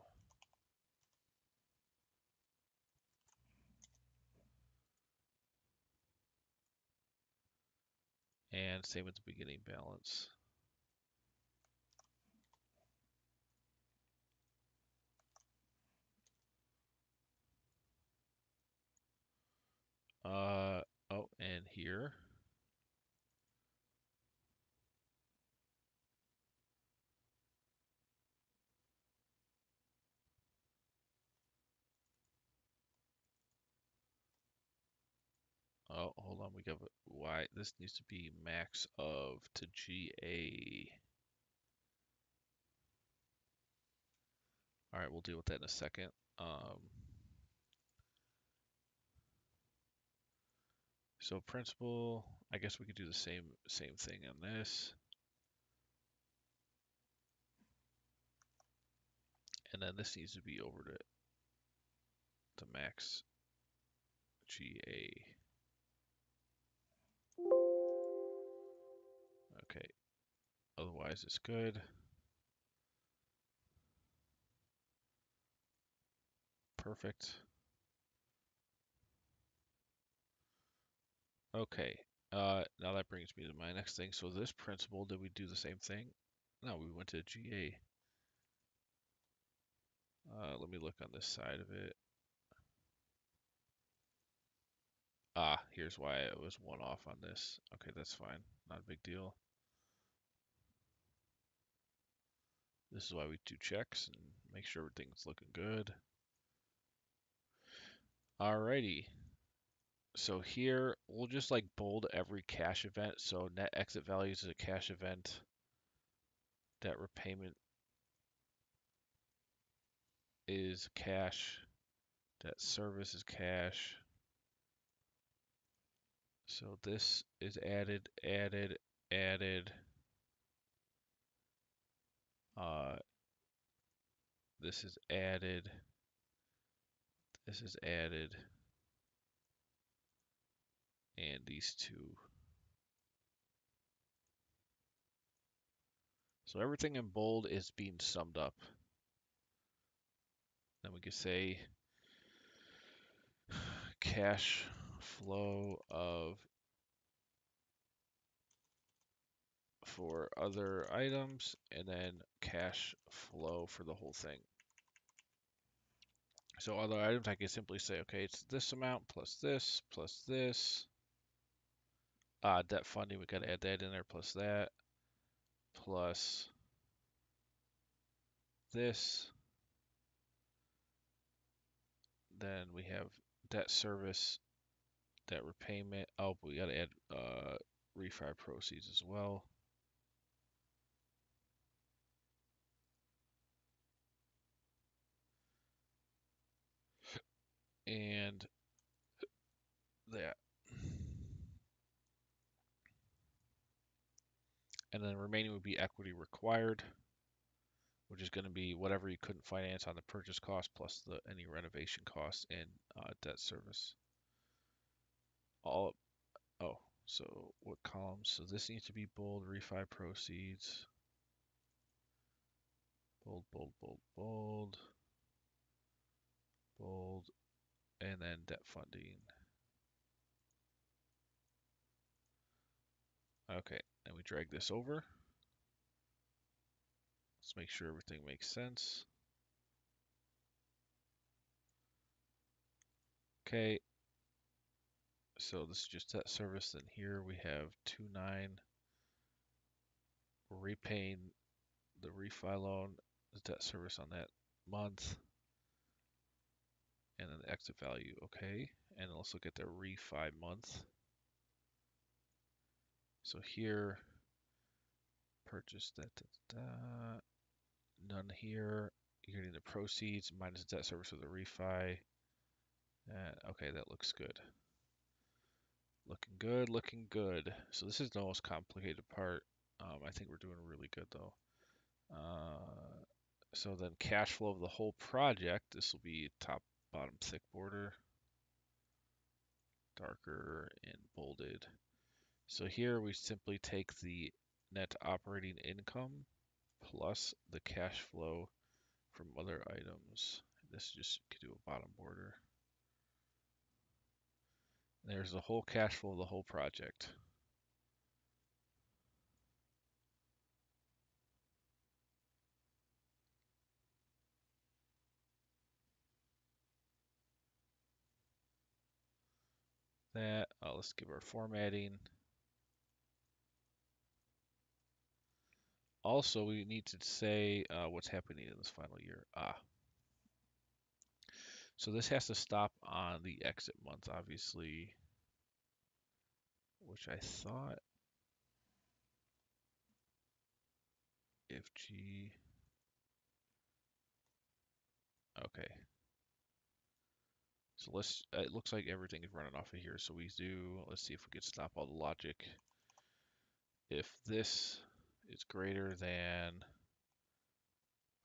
And same with the beginning balance. Oh, and here. Oh, hold on, we got Y. This needs to be max of to GA. All right, we'll deal with that in a second. So principal, I guess we could do the same thing on this. And then this needs to be over to max GA. Okay, otherwise it's good. Perfect. Okay, now that brings me to my next thing. So this principal, did we do the same thing? No, we went to GA. Let me look on this side of it. Ah, here's why it was one off on this. Okay, that's fine. Not a big deal. This is why we do checks and make sure everything's looking good. Alrighty. So here, we'll just like bold every cash event. So net exit values is a cash event. Debt repayment is cash. Debt service is cash. So this is added. Uh, this is added. This is added. And these two. So everything in bold is being summed up. Then we could say cash flow of for other items, and then cash flow for the whole thing. So other items, I can simply say, okay, it's this amount plus this, plus this. Debt funding, we got to add that in there, plus that, plus this. Then we have debt service Debt repayment. Oh, but we got to add refi proceeds as well. And that. And then remaining would be equity required, which is going to be whatever you couldn't finance on the purchase cost plus any renovation costs and debt service. All Oh, so what columns? So this needs to be bold, refi proceeds. Bold, bold, bold, bold. Bold, and then debt funding. Okay, and we drag this over. Let's make sure everything makes sense. Okay, so this is just debt service. Then here we have 2.9. We're repaying the refi loan, the debt service on that month, and then the exit value. Okay, and let's look at the refi month. So here, purchase that, none here. You're getting the proceeds minus debt service of the refi. Okay, that looks good. Looking good, looking good. So this is the most complicated part. I think we're doing really good though. So then cash flow of the whole project. This will be top, bottom, thick border. Darker and bolded. So here we simply take the net operating income plus the cash flow from other items. This just could do a bottom border. There's the whole cash flow of the whole project. That, let's give our formatting. Also, we need to say what's happening in this final year. So this has to stop on the exit month, obviously, which I thought if G. Okay. So it looks like everything is running off of here. So let's see if we could stop all the logic. If this is greater than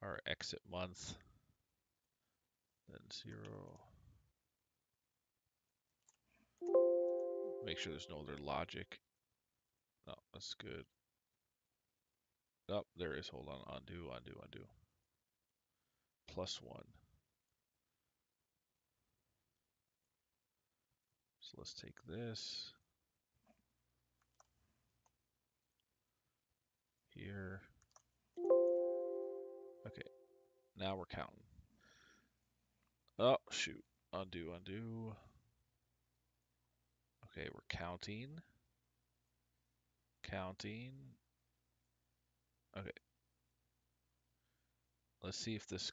our exit month, then 0. Make sure there's no other logic. No, that's good. Oh, there is. Hold on. Undo, undo, undo. +1. So let's take this here. Okay, now we're counting. Oh, shoot. Undo, undo. Okay, we're counting. Counting. Okay. Let's see if this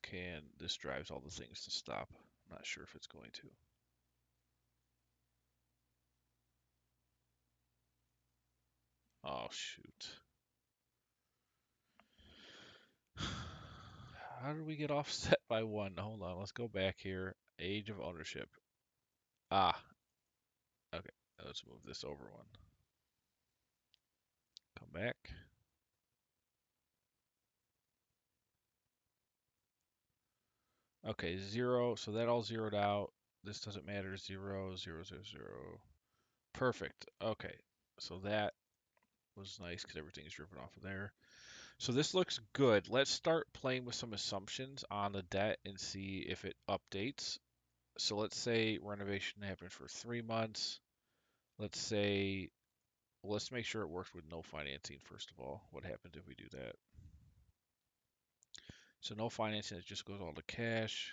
drives all the things to stop. I'm not sure if it's going to. Oh, shoot. How did we get offset by 1? Hold on, let's go back here. Age of ownership. Okay. Let's move this over 1. Come back. Okay, 0. So that all zeroed out. This doesn't matter. 0, 0, 0, 0. Perfect. Okay. So that was nice because everything is driven off of there. So this looks good. Let's start playing with some assumptions on the debt and see if it updates. So let's say renovation happens for 3 months. Let's make sure it works with no financing first of all. What happens if we do that? So no financing, it just goes all to cash.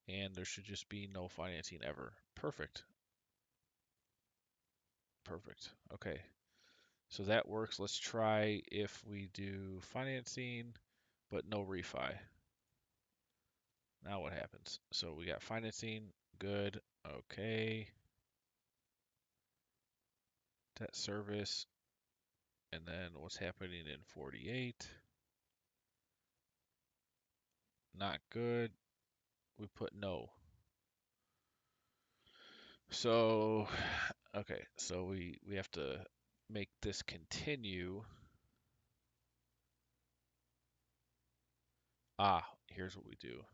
And there should just be no financing ever. Perfect. Perfect. Okay. So that works. Let's try if we do financing, but no refi. Now what happens? So we got financing. Good. Okay. debt service, and then what's happening in 48. Not good. We put no. So, okay, so we have to make this continue. Here's what we do.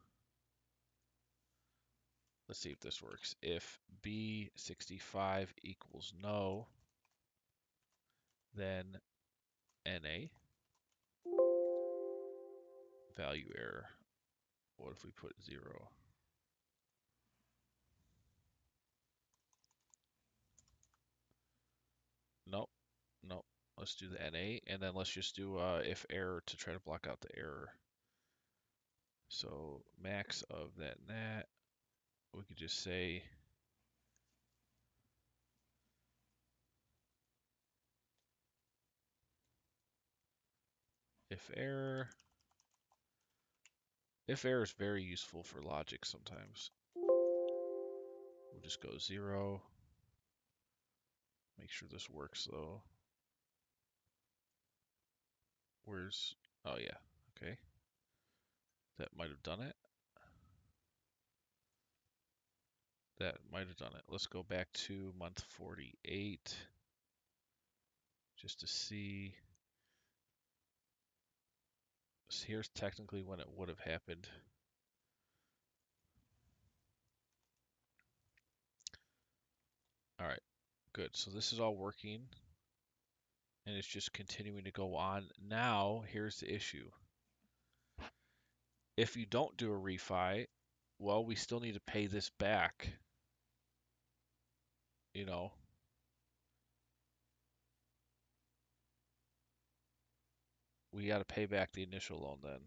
Let's see if this works. If B65 equals no, then NA, value error. What if we put 0? Nope, nope. Let's do the NA, and then let's just do if error to try to block out the error. So max of that nat, we could just say if error. If error is very useful for logic sometimes. We'll just go 0. Make sure this works though. Where's, oh yeah, okay. That might have done it. That might have done it. Let's go back to month 48 just to see. So here's technically when it would have happened. All right, good. So this is all working and it's just continuing to go on. Now, here's the issue. If you don't do a refi, well, we still need to pay this back. You know, we got to pay back the initial loan then.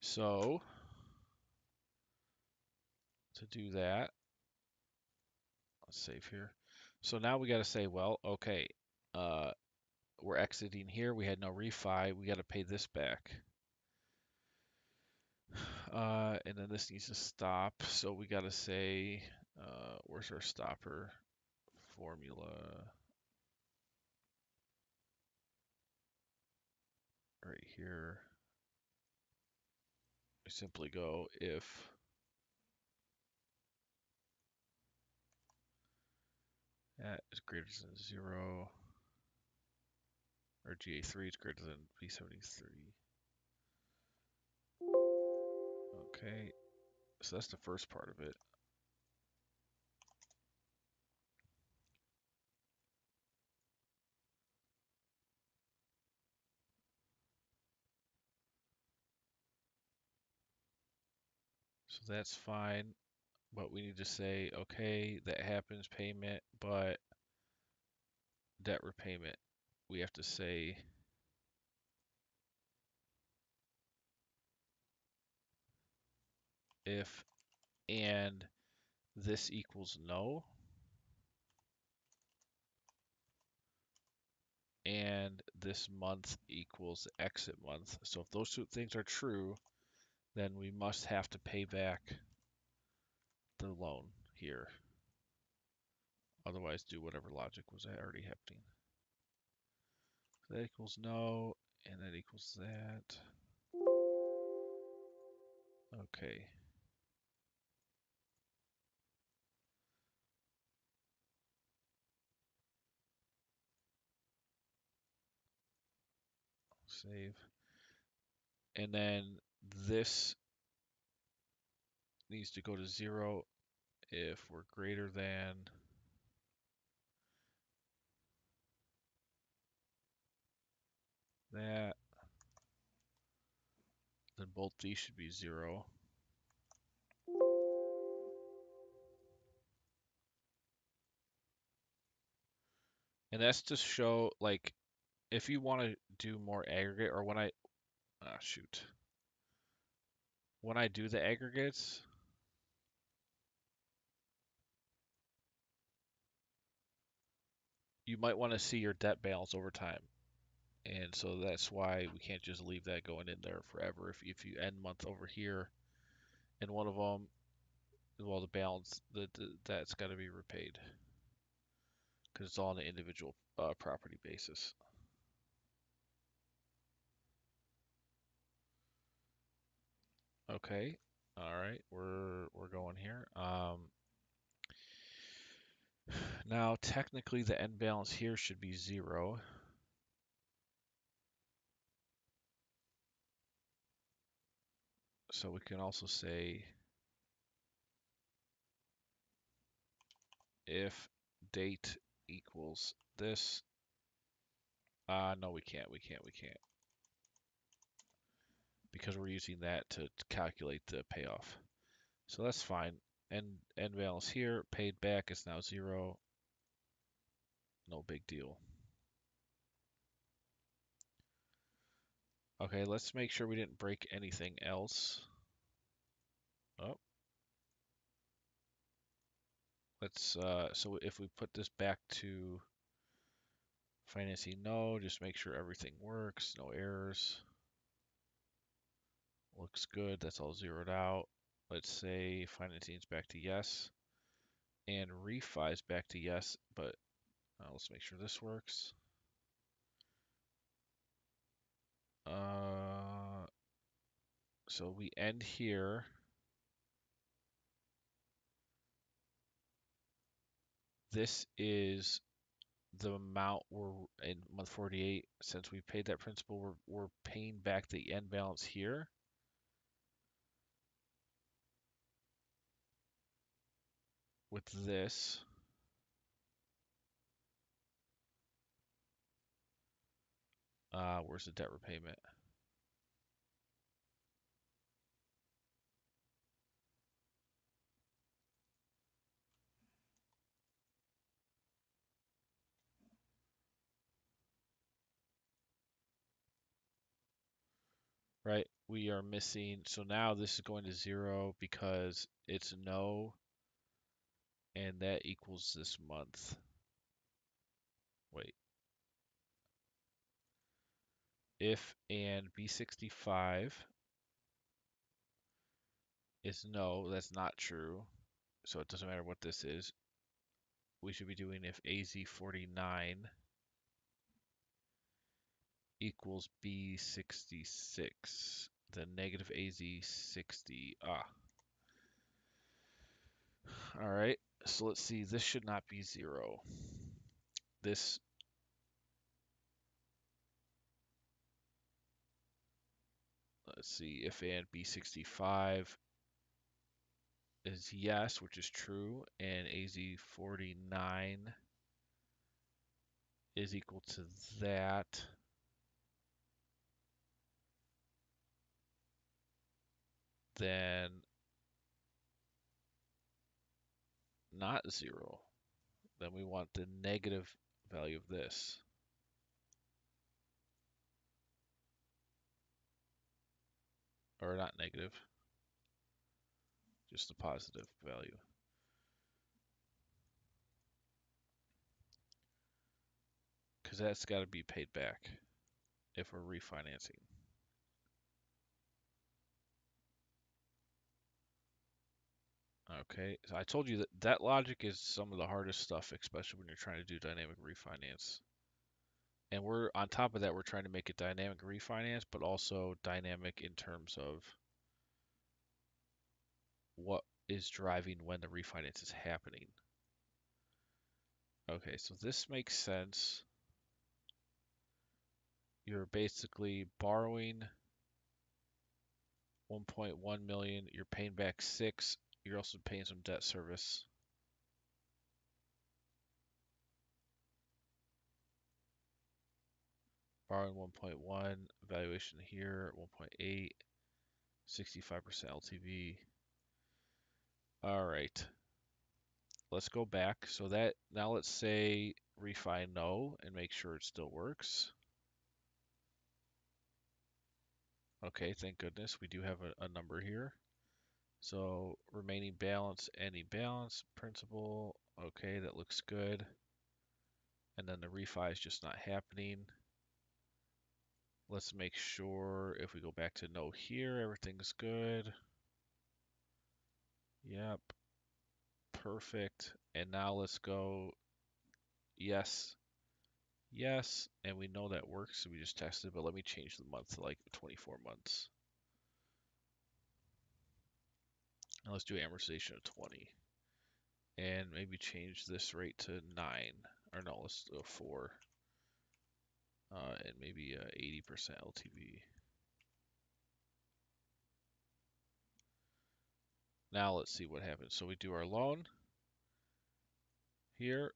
So to do that, let's save here. So now we got to say, well, okay, we're exiting here. We had no refi. We got to pay this back. And then this needs to stop. So we got to say, where's our stopper formula? Right here. We simply go if that is greater than 0, or GA3 is greater than B73. Okay, so that's the first part of it. So that's fine, but we need to say, okay, that happens, payment, but debt repayment. We have to say if and this equals no, and this month equals exit month. So if those two things are true, then we must have to pay back the loan here. Otherwise, do whatever logic was already happening. So that equals no, and that equals that. Okay. Save. And then this needs to go to 0 if we're greater than that. Then both these should be 0. And that's to show, like, if you want to do more aggregate, or when when I do the aggregates, you might want to see your debt balance over time. And so that's why we can't just leave that going in there forever. If you end month over here in one of them, well, the balance that's got to be repaid because it's all on an individual property basis. Okay, all right, we're going here. Now technically the end balance here should be 0. So we can also say if date equals this. No, we can't. We can't. Because we're using that to calculate the payoff. So that's fine. End balance here, paid back is now 0. No big deal. Okay, let's make sure we didn't break anything else. Oh. So if we put this back to financing, no, just make sure everything works, no errors. Looks good, that's all zeroed out. Let's say financing's back to yes, and refi's back to yes, but let's make sure this works. So we end here. This is the amount we're in month 48. Since we paid that principal, we're paying back the end balance here. With this. Where's the debt repayment? Right, we are missing, so now this is going to 0 because it's no, and that equals this month. Wait. If and B65 is no, that's not true, so it doesn't matter what this is. We should be doing if AZ49 equals B66, then negative AZ60. All right, so let's see, this should not be 0. This, let's see, if and B65 is yes, which is true, and AZ49 is equal to that, then not 0. Then we want the negative value of this. Or not negative, just the positive value. Because that's got to be paid back if we're refinancing. Okay, so I told you that that logic is some of the hardest stuff, especially when you're trying to do dynamic refinance. And we're on top of that, we're trying to make it dynamic refinance, but also dynamic in terms of what is driving when the refinance is happening. Okay, so this makes sense. You're basically borrowing 1.1 million, you're paying back 6, you're also paying some debt service. Borrowing 1.1, valuation here 1.8, 65% LTV. All right, let's go back. So that, now let's say refi no and make sure it still works. Okay, thank goodness we do have a number here. So remaining balance, any balance, principal. Okay, that looks good. And then the refi is just not happening. Let's make sure if we go back to no here, everything's good. Yep, perfect. And now let's go yes, yes, and we know that works, so we just tested, but let me change the month to like 24 months. Now let's do amortization of 20. And maybe change this rate to 9. Or no, let's do a 4. And maybe 80% LTV. Now let's see what happens. So we do our loan here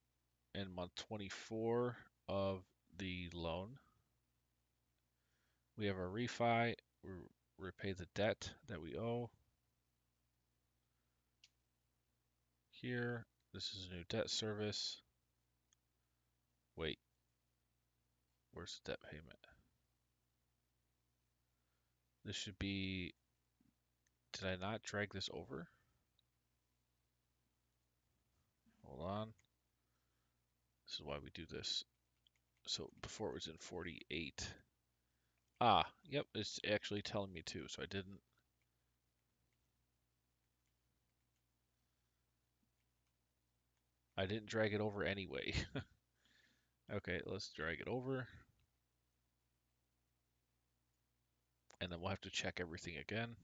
in month 24 of the loan. We have our refi. We repay the debt that we owe. Here, this is a new debt service. Wait, where's the debt payment? This should be, did I not drag this over? Hold on. This is why we do this. So before it was in 48. Ah, yep, it's actually telling me too, so I didn't drag it over anyway. Okay, let's drag it over. And then we'll have to check everything again.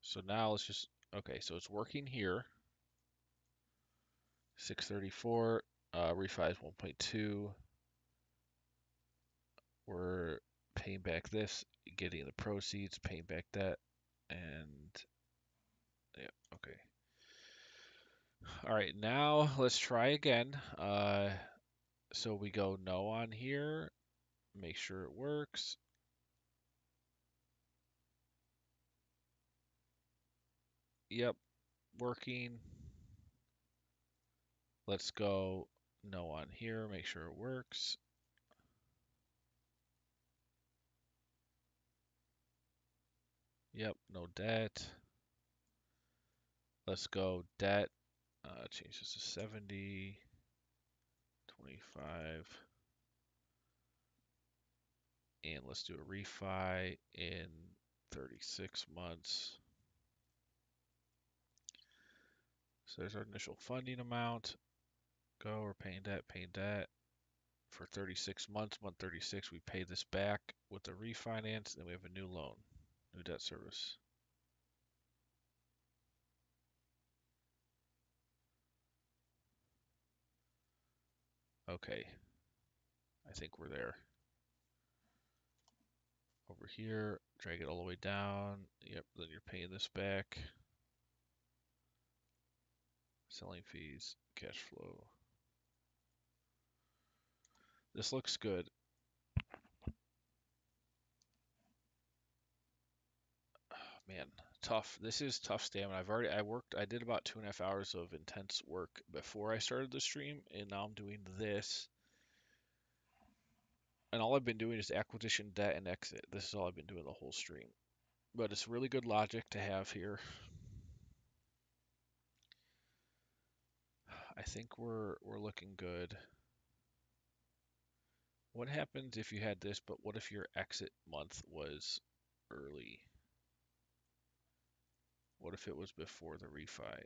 So now let's just, okay, so it's working here. 634, refi is 1.2. We're paying back this, getting the proceeds, paying back that, and yeah, okay. All right, now let's try again. So we go no on here, make sure it works. Yep, working. Let's go no on here, make sure it works. Yep, no debt. Let's go debt. Change this to 70, 25. And let's do a refi in 36 months. So there's our initial funding amount. Go, we're paying debt for 36 months. Month 36, we pay this back with the refinance, then we have a new loan, new debt service. Okay, I think we're there. Over here, drag it all the way down. Yep, then you're paying this back. Selling fees, cash flow. This looks good. Man, tough. This is tough stamina. I did about 2.5 hours of intense work before I started the stream, and now I'm doing this. And all I've been doing is acquisition, debt, and exit. This is all I've been doing the whole stream. But it's really good logic to have here. I think we're looking good. What happens if you had this, but what if your exit month was early? What if it was before the refi?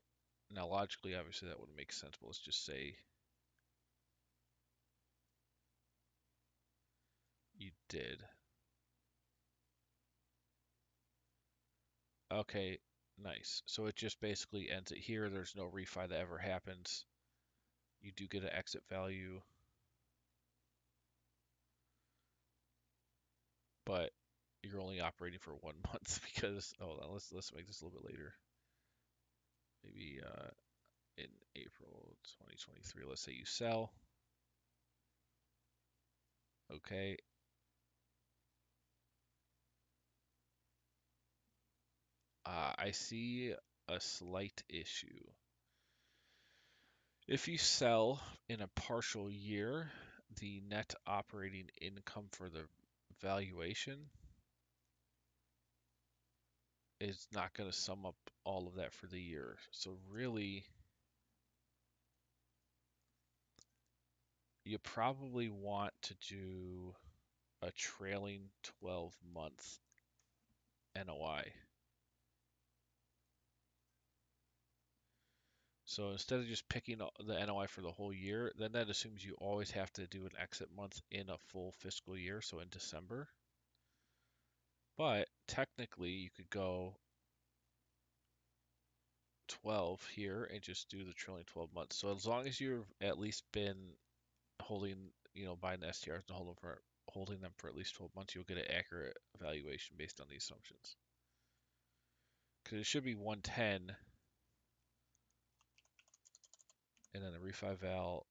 Now, logically, obviously, that wouldn't make sense, but let's just say you did. Okay, nice. So it just basically ends it here. There's no refi that ever happens. You do get an exit value, but you're only operating for 1 month because, hold on, let's make this a little bit later. Maybe in April 2023, let's say you sell. Okay. I see a slight issue. If you sell in a partial year, the net operating income for the valuation is not going to sum up all of that for the year. So really, you probably want to do a trailing 12-month NOI. So instead of just picking the NOI for the whole year, then that assumes you always have to do an exit month in a full fiscal year, so in December. But technically, you could go 12 here and just do the trailing 12 months. So as long as you've at least been holding, buying the STRs and holding them for at least 12 months, you'll get an accurate valuation based on these assumptions. Because it should be 110, and then the refi val,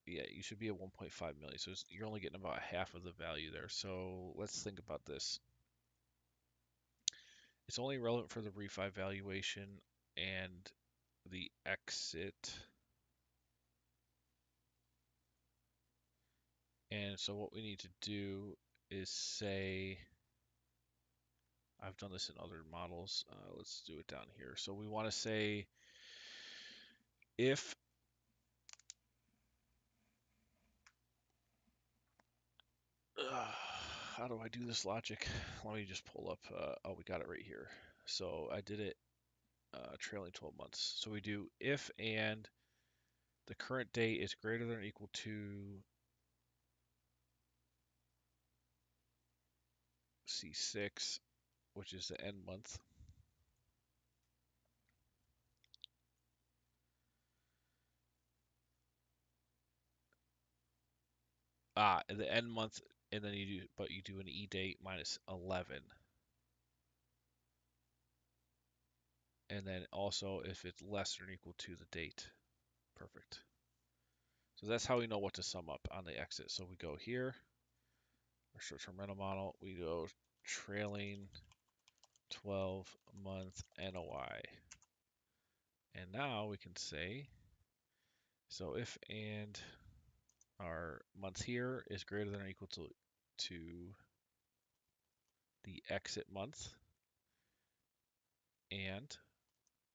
yeah, you should be at 1.5 million. So you're only getting about half of the value there. So let's think about this. It's only relevant for the refi valuation and the exit. And so what we need to do is say, I've done this in other models. Let's do it down here. So we want to say if how do I do this logic? Let me just pull up. Oh, we got it right here. So I did it trailing 12 months. So we do if and the current date is greater than or equal to C6, which is the end month. The end month, and then you do an E date minus 11. And then also if it's less than or equal to the date. Perfect. So that's how we know what to sum up on the exit. So we go here, our short-term rental model, we go trailing 12-month NOI. And now we can say, so if and our month here is greater than or equal to the exit month, and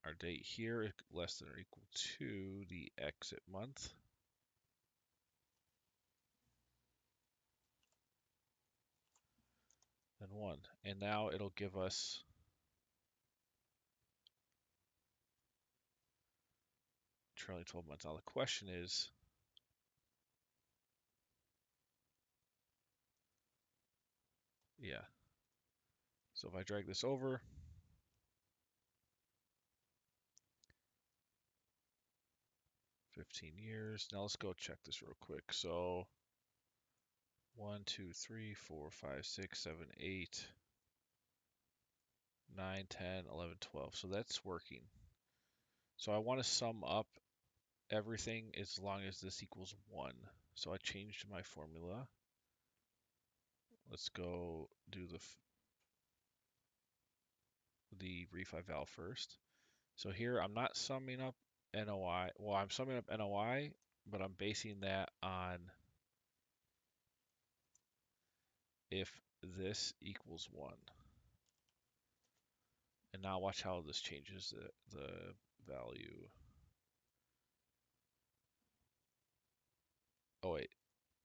our date here is less than or equal to the exit month, then 1. And now it'll give us trailing 12 months. Now the question is, yeah. So if I drag this over, 15 years. Now let's go check this real quick. So 1, 2, 3, 4, 5, 6, 7, 8, 9, 10, 11, 12. So that's working. So I want to sum up everything as long as this equals 1. So I changed my formula. Let's go do the refi val first. So here I'm not summing up NOI. Well, I'm summing up NOI, but I'm basing that on if this equals 1. And now watch how this changes the value. Oh wait,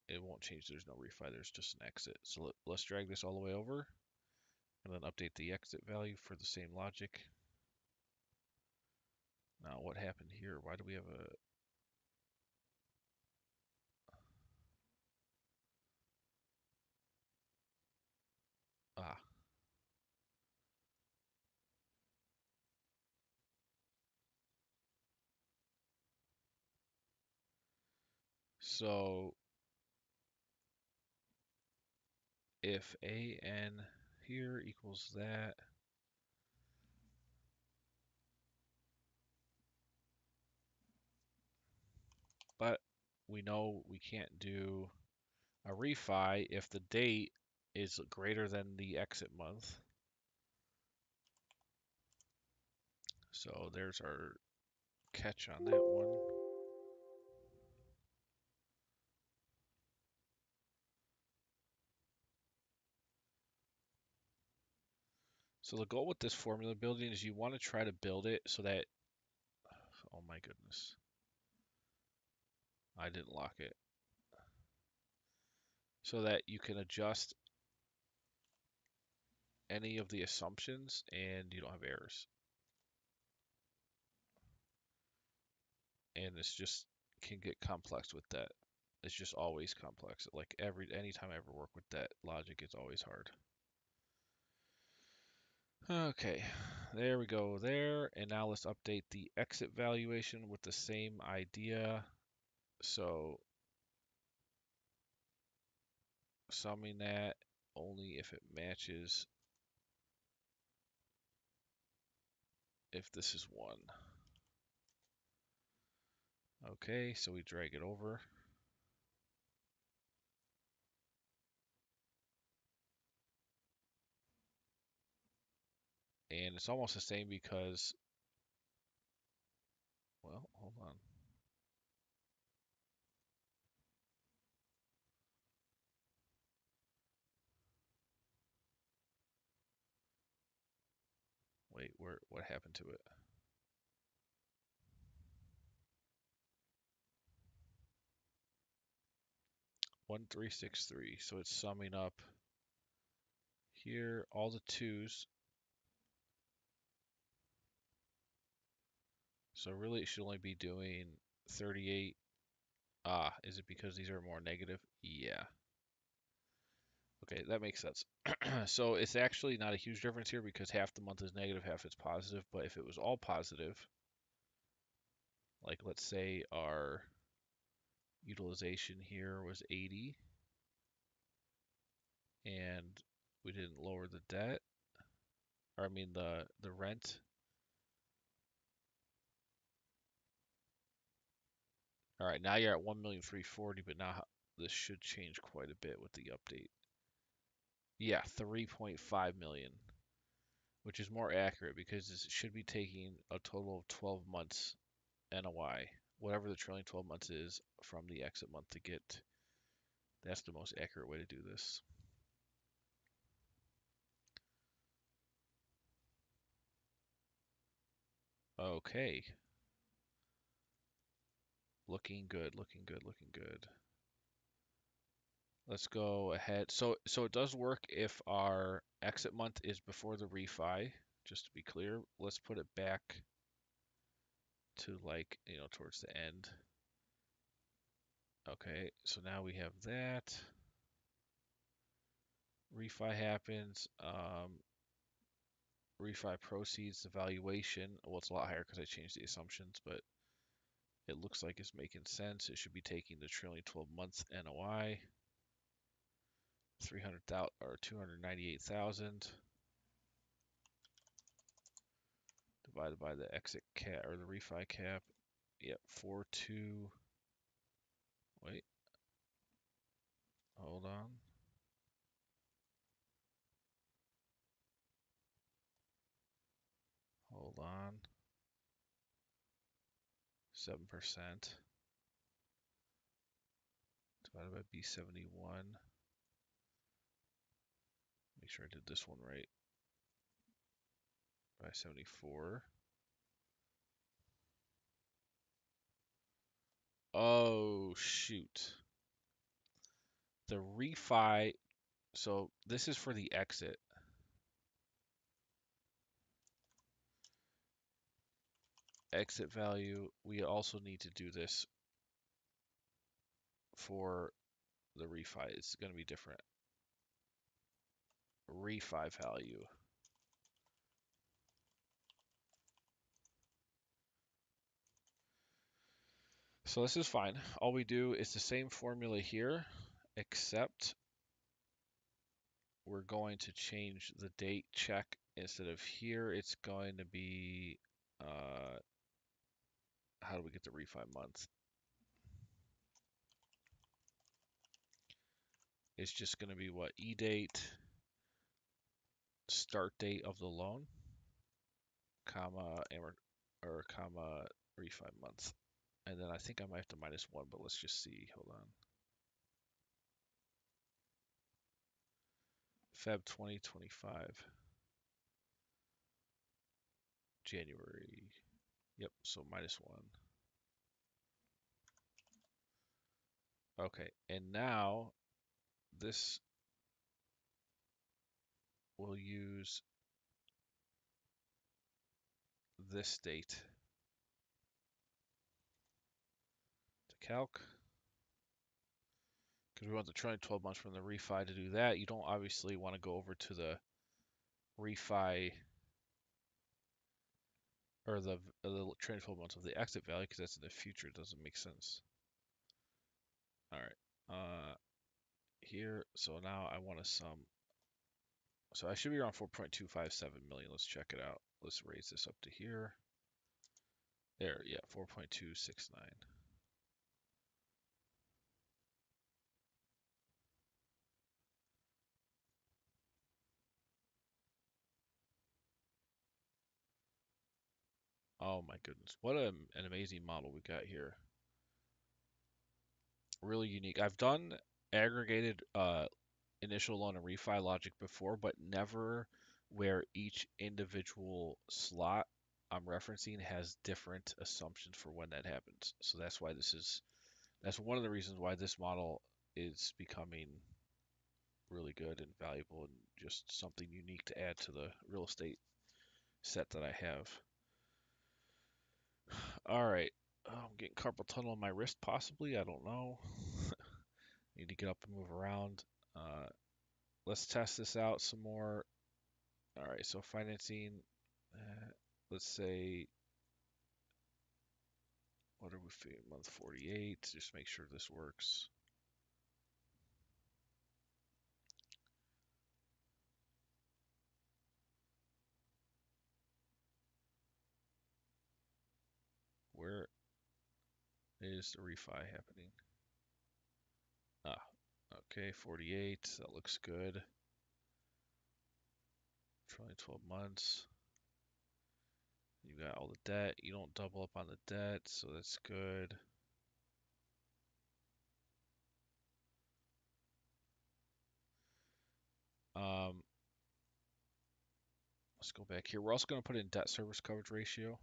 it won't change. There's no refi. There's just an exit. So let's drag this all the way over and then update the exit value for the same logic. Now what happened here? Why do we have a... So if AN here equals that, but we know we can't do a refi if the date is greater than the exit month. So there's our catch on that one. So the goal with this formula building is you want to try to build it so that, oh my goodness. I didn't lock it. So that you can adjust any of the assumptions and you don't have errors. And it's just can get complex with that. It's just always complex. Like anytime I ever work with that logic, it's always hard. Okay, there we go there. And now let's update the exit valuation with the same idea. So summing that only if it matches, if this is 1. Okay, so we drag it over. And it's almost the same because, well, hold on. Wait, what happened to it? 1363. So it's summing up here all the 2s. So really it should only be doing 38. Is it because these are more negative? Yeah. Okay, that makes sense. So it's actually not a huge difference here because half the month is negative, half is positive. But if it was all positive, like let's say our utilization here was 80 and we didn't lower the debt, or I mean the rent. All right, now you're at 1,340,000, but now this should change quite a bit with the update. Yeah, 3.5 million, which is more accurate because it should be taking a total of 12 months NOI, whatever the trailing 12 months is from the exit month to get. That's the most accurate way to do this. Okay. Looking good, looking good, looking good. Let's go ahead. So it does work if our exit month is before the refi, just to be clear. Let's put it back to like, towards the end. Okay, so now we have that. Refi happens. Refi proceeds, the valuation. Well, it's a lot higher because I changed the assumptions, but it looks like it's making sense. It should be taking the trailing 12 months NOI, 300,000 or 298,000 divided by the exit cap or the refi cap. Yep, 42. Wait, hold on. Hold on. 7% divided by B71. Make sure I did this one right. By 74. Oh, shoot. The refi, so this is for the exit. Exit value, we also need to do this for the refi. It's going to be different. Refi value. So this is fine. All we do is the same formula here, except we're going to change the date check. Instead of here, it's going to be, how do we get the refi month? It's just going to be what? E-date, start date of the loan, comma, or comma, refi month. And then I think I might have to -1, but let's just see. Hold on. Feb 2025. January. Yep, so -1. Okay, and now this will use this date to calc. Because we want the trailing 12 months from the refi. To do that, you don't obviously want to go over to the refi or the trailing 12 months of the exit value because that's in the future. It doesn't make sense. All right. Here, so now I want to sum. So I should be around 4.257 million. Let's check it out. Let's raise this up to here. There, yeah, 4.269. Oh my goodness, what an amazing model we got here. Really unique. I've done aggregated initial loan and refi logic before, but never where each individual slot I'm referencing has different assumptions for when that happens. So that's why that's one of the reasons why this model is becoming really good and valuable and just something unique to add to the real estate set that I have. All right. I'm getting carpal tunnel in my wrist, possibly. I don't know. Need to get up and move around. Uh, let's test this out some more. All right, so financing, uh, let's say, what are we feeling? Month 48. Just make sure this works. Where is the refi happening? Ah, okay, 48. That looks good. Trailing 12 months. You got all the debt. You don't double up on the debt, so that's good. Um, let's go back here. We're also going to put in debt service coverage ratio.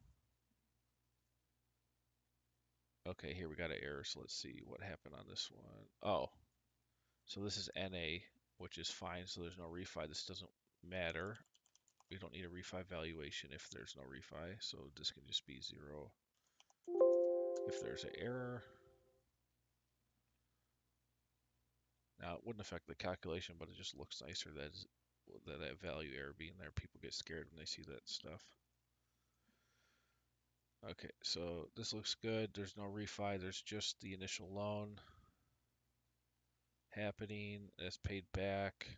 Okay, here we got an error, so let's see what happened on this one. Oh, so this is NA, which is fine, so there's no refi. This doesn't matter. We don't need a refi valuation if there's no refi, so this can just be 0 if there's an error. Now, it wouldn't affect the calculation, but it just looks nicer that value error being there. People get scared when they see that stuff. Okay, so this looks good. There's no refi. There's just the initial loan happening. That's paid back.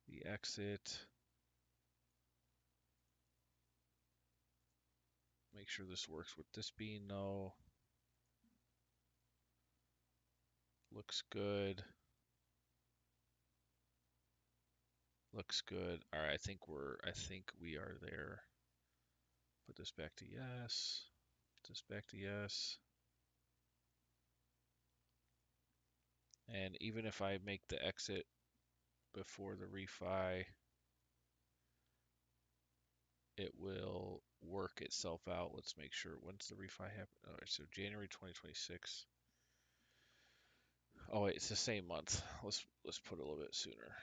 The exit. Make sure this works with this being no. Looks good. Looks good. All right, I think we are there. Put this back to yes. Put this back to yes. And even if I make the exit before the refi, it will work itself out. Let's make sure. When's the refi happen? All right, so January 2026. Oh wait, it's the same month. Let's put it a little bit sooner.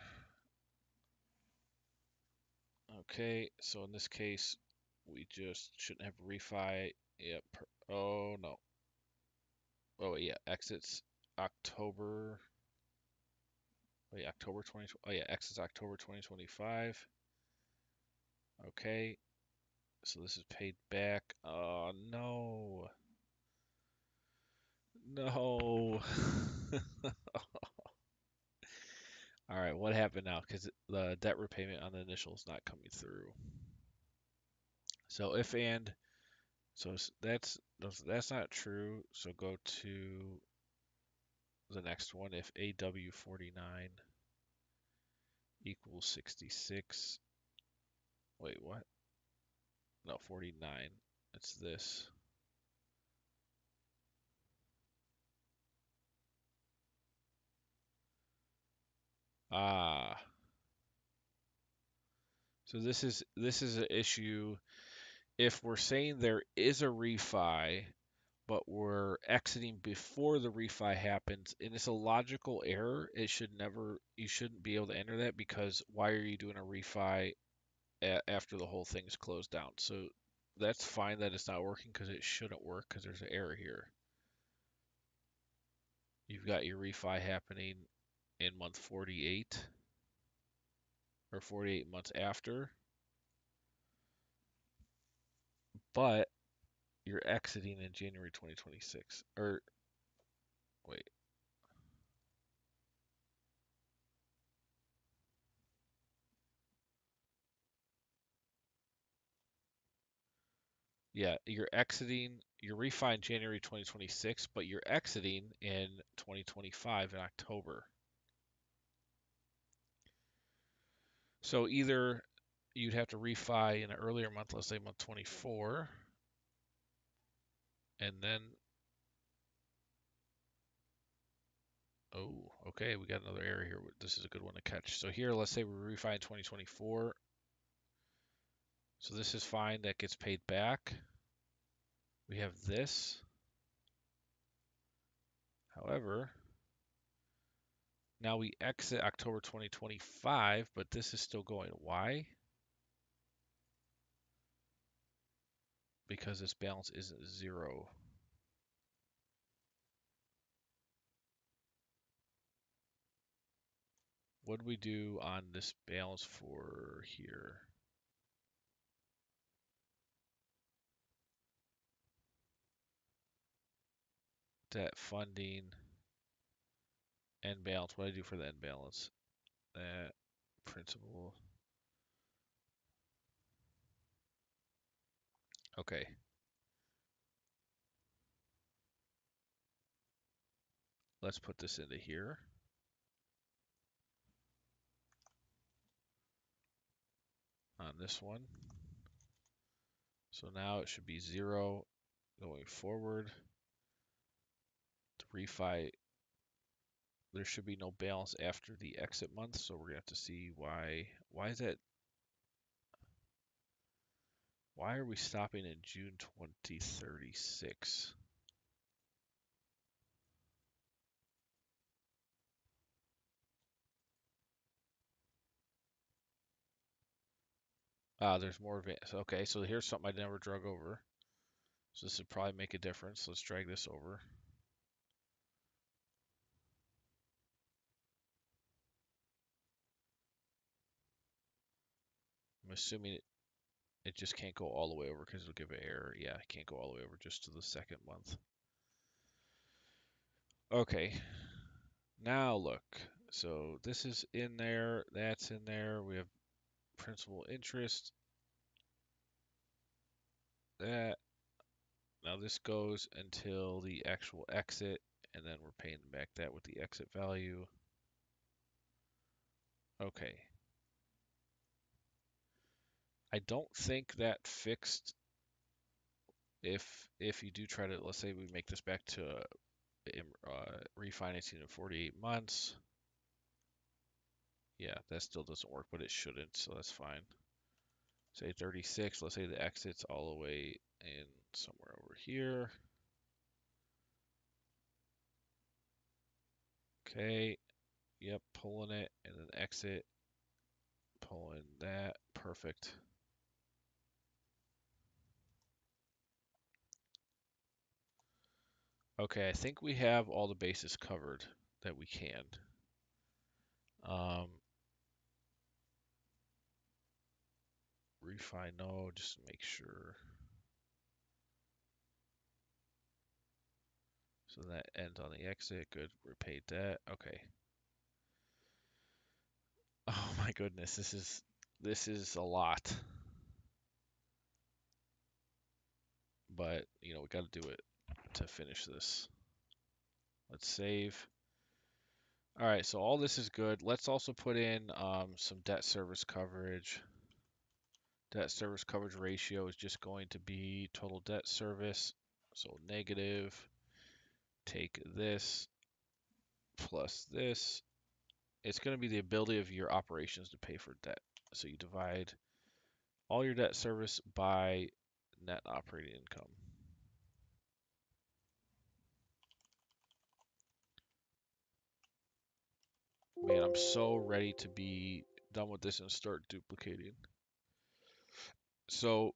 Okay, so in this case, we just shouldn't have refi. Yep. Oh no. Oh yeah, exits October. Oh yeah, October 20. Oh yeah, exits October 2025. Okay, so this is paid back. Oh no. No. All right, what happened now? Because the debt repayment on the initial is not coming through. So if and so that's not true. So go to the next one. If AW49 equals 66. Wait, what? No, 49. It's this. Ah. So this is an issue if we're saying there is a refi, but we're exiting before the refi happens, and it's a logical error. You shouldn't be able to enter that because why are you doing a refi after the whole thing's closed down? So that's fine that it's not working because it shouldn't work because there's an error here. You've got your refi happening in month 48 or 48 months after, but you're exiting in January 2026. Or wait, yeah, you're refi in January 2026, but you're exiting in 2025 in October. So either you'd have to refi in an earlier month, let's say month 24, and then, oh, okay, we got another error here. This is a good one to catch. So here, let's say we refi in 2024. So this is fine. That gets paid back. We have this. However, now we exit October 2025, but this is still going. Why? Because this balance isn't zero. What do we do on this balance for here? Debt funding, end balance. What do I do for the end balance? That principal. Okay. Let's put this into here. On this one. So now it should be zero going forward. The refi, there should be no balance after the exit month, so we're gonna have to see why. Why is that? Why are we stopping in June 2036? Ah, there's more advanced. Okay, so here's something I never drug over. So this would probably make a difference. Let's drag this over. I'm assuming it just can't go all the way over because it'll give an error. Yeah, it can't go all the way over just to the second month. Okay, now look. So this is in there, that's in there. We have principal interest, that. Now this goes until the actual exit, and then we're paying back that with the exit value. Okay. I don't think that fixed if you do try to, let's say we make this back to refinancing in 48 months. Yeah, that still doesn't work, but it shouldn't, so that's fine. Say 36, let's say the exit's all the way in somewhere over here. Okay, yep, pulling it, and then exit, pulling that, perfect. Okay, I think we have all the bases covered that we can. Um, refi, no, just to make sure. So that ends on the exit. Good, repaid debt. Okay. Oh my goodness, this is a lot. But, you know, we got to do it to finish this. Let's save. All right, so all this is good. Let's also put in some debt service coverage. Debt service coverage ratio is just going to be total debt service. So negative, take this, plus this. It's going to be the ability of your operations to pay for debt. So you divide all your debt service by net operating income. Man, I'm so ready to be done with this and start duplicating. So,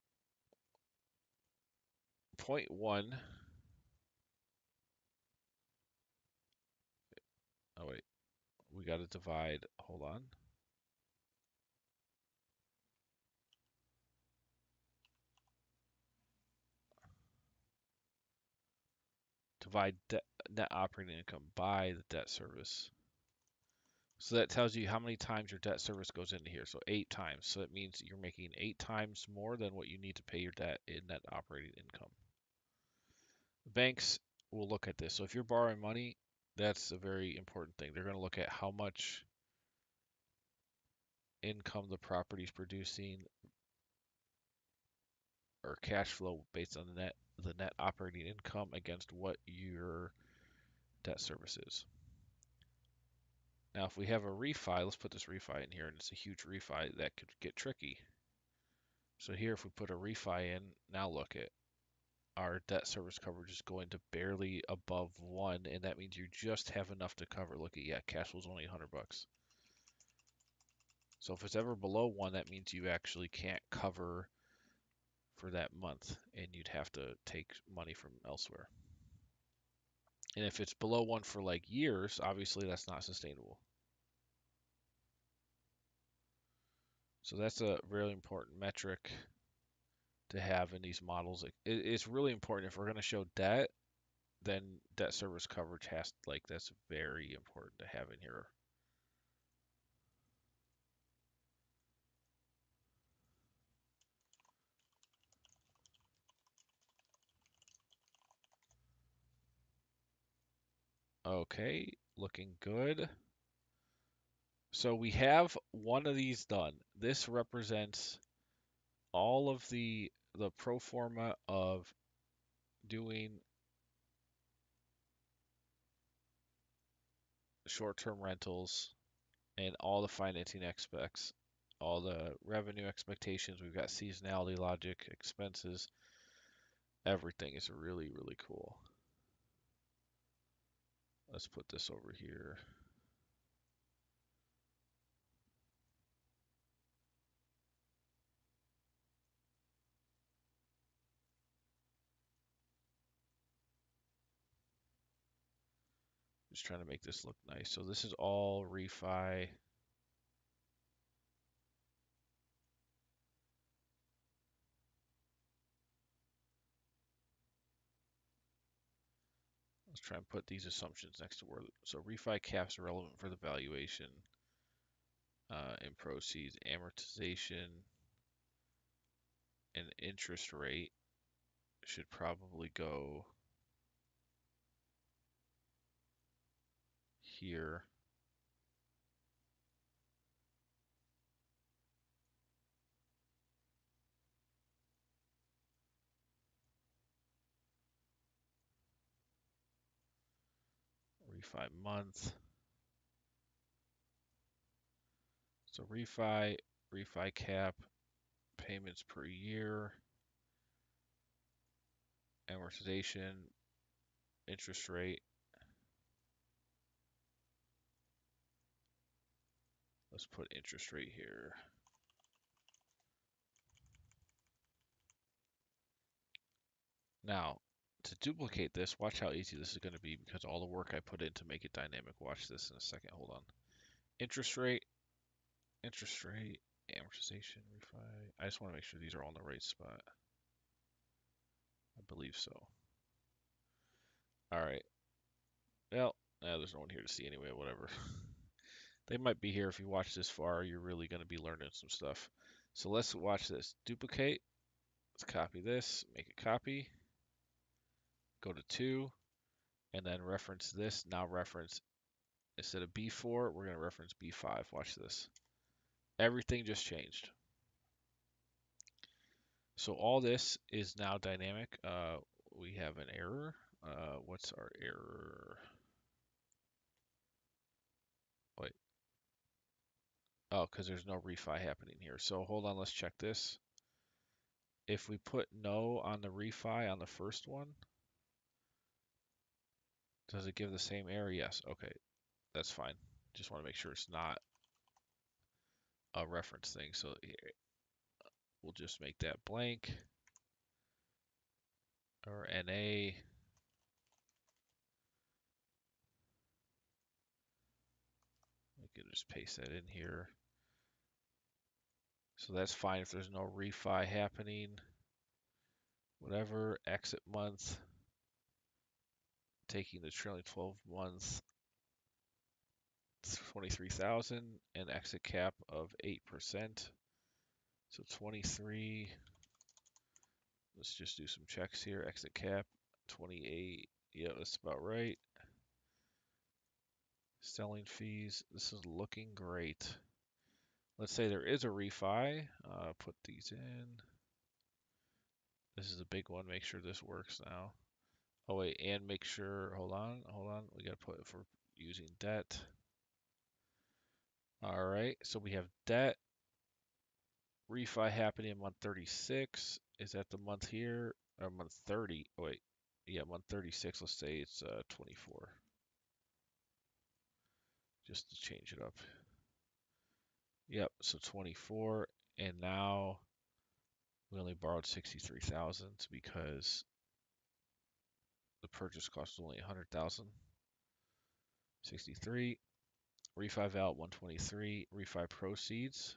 point one. Oh, wait. We got to divide. Hold on. Divide net operating income by the debt service. So that tells you how many times your debt service goes into here. So 8 times. So that means you're making 8 times more than what you need to pay your debt in net operating income. Banks will look at this. So if you're borrowing money, that's a very important thing. They're going to look at how much income the property is producing or cash flow based on the net operating income against what your debt service is. Now, if we have a refi, let's put this refi in here, and it's a huge refi, that could get tricky. So here, if we put a refi in, now look at our debt service coverage is going to barely above 1, and that means you just have enough to cover. Look at, yeah, cash flow's only $100. So if it's ever below 1, that means you actually can't cover for that month, and you'd have to take money from elsewhere. And if it's below 1 for like years, obviously that's not sustainable. So that's a really important metric to have in these models. It's really important if we're going to show debt, then debt service coverage has, like, that's very important to have in here. Okay, looking good. So we have one of these done. This represents all of the pro forma of doing short-term rentals and all the financing aspects, all the revenue expectations. We've got seasonality logic, expenses, everything is really, really cool. Let's put this over here. Just trying to make this look nice. So this is all refi. Let's try and put these assumptions next to where. So refi caps are relevant for the valuation. In proceeds, amortization, and interest rate should probably go here. Refi month. So refi cap, payments per year, amortization, interest rate. Let's put interest rate here. Now, to duplicate this, watch how easy this is going to be because all the work I put in to make it dynamic. Watch this in a second. Hold on. Interest rate, amortization, refi. I just want to make sure these are all in the right spot. I believe so. All right. Well, there's no one here to see anyway, whatever. They might be here if you watch this far. You're really going to be learning some stuff. So let's watch this. Duplicate. Let's copy this, make a copy. Go to 2, and then reference this. Now reference, instead of B4, we're going to reference B5. Watch this. Everything just changed. So all this is now dynamic. We have an error. What's our error? Wait. Oh, because there's no refi happening here. So hold on, let's check this. if we put no on the refi on the first one, does it give the same error? Yes. Okay, that's fine. Just want to make sure it's not a reference thing. So here, we'll just make that blank or NA. We can just paste that in here. So that's fine if there's no refi happening. Whatever, exit month, taking the trailing 12 month 23,000 and exit cap of 8%. So 23, let's just do some checks here. Exit cap 28, yeah, that's about right. Selling fees, this is looking great. Let's say there is a refi, put these in. This is a big one, make sure this works now. Oh wait, and make sure, hold on, we gotta put it for using debt. All right, so we have debt, refi happening in month 36. Is that the month here, or month 30? Oh, wait, yeah, month 36, let's say it's 24. Just to change it up. Yep, so 24, and now we only borrowed 63,000 because the purchase cost was only 100,000. 63, refi val 123, refi proceeds,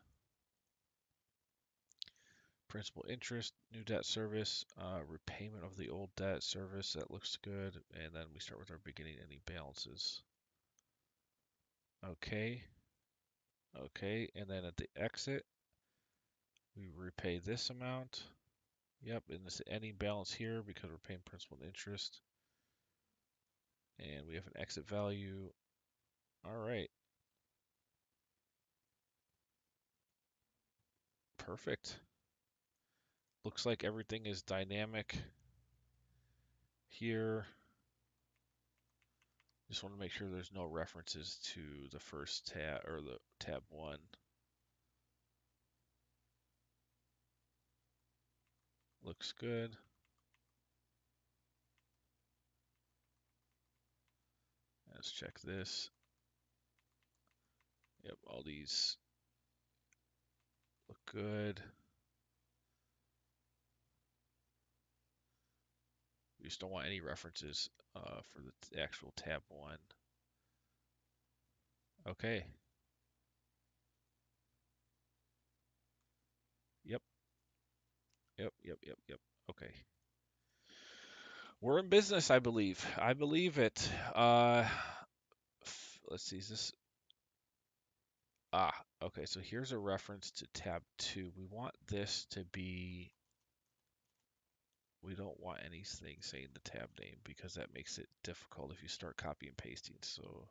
principal interest, new debt service, repayment of the old debt service, that looks good, and then we start with our beginning ending balances. Okay, and then at the exit, we repay this amount. Yep, and this ending balance here because we're paying principal and interest. And we have an exit value. All right. Perfect. Looks like everything is dynamic here. Just want to make sure there's no references to the first tab or the tab 1. Looks good. Let's check this. Yep, all these look good. We just don't want any references for the actual tab 1. Okay. Yep. Okay. We're in business, I believe. I believe it. Let's see, is this... okay, so here's a reference to tab 2. We want this to be... We don't want anything saying the tab name because that makes it difficult if you start copy and pasting. So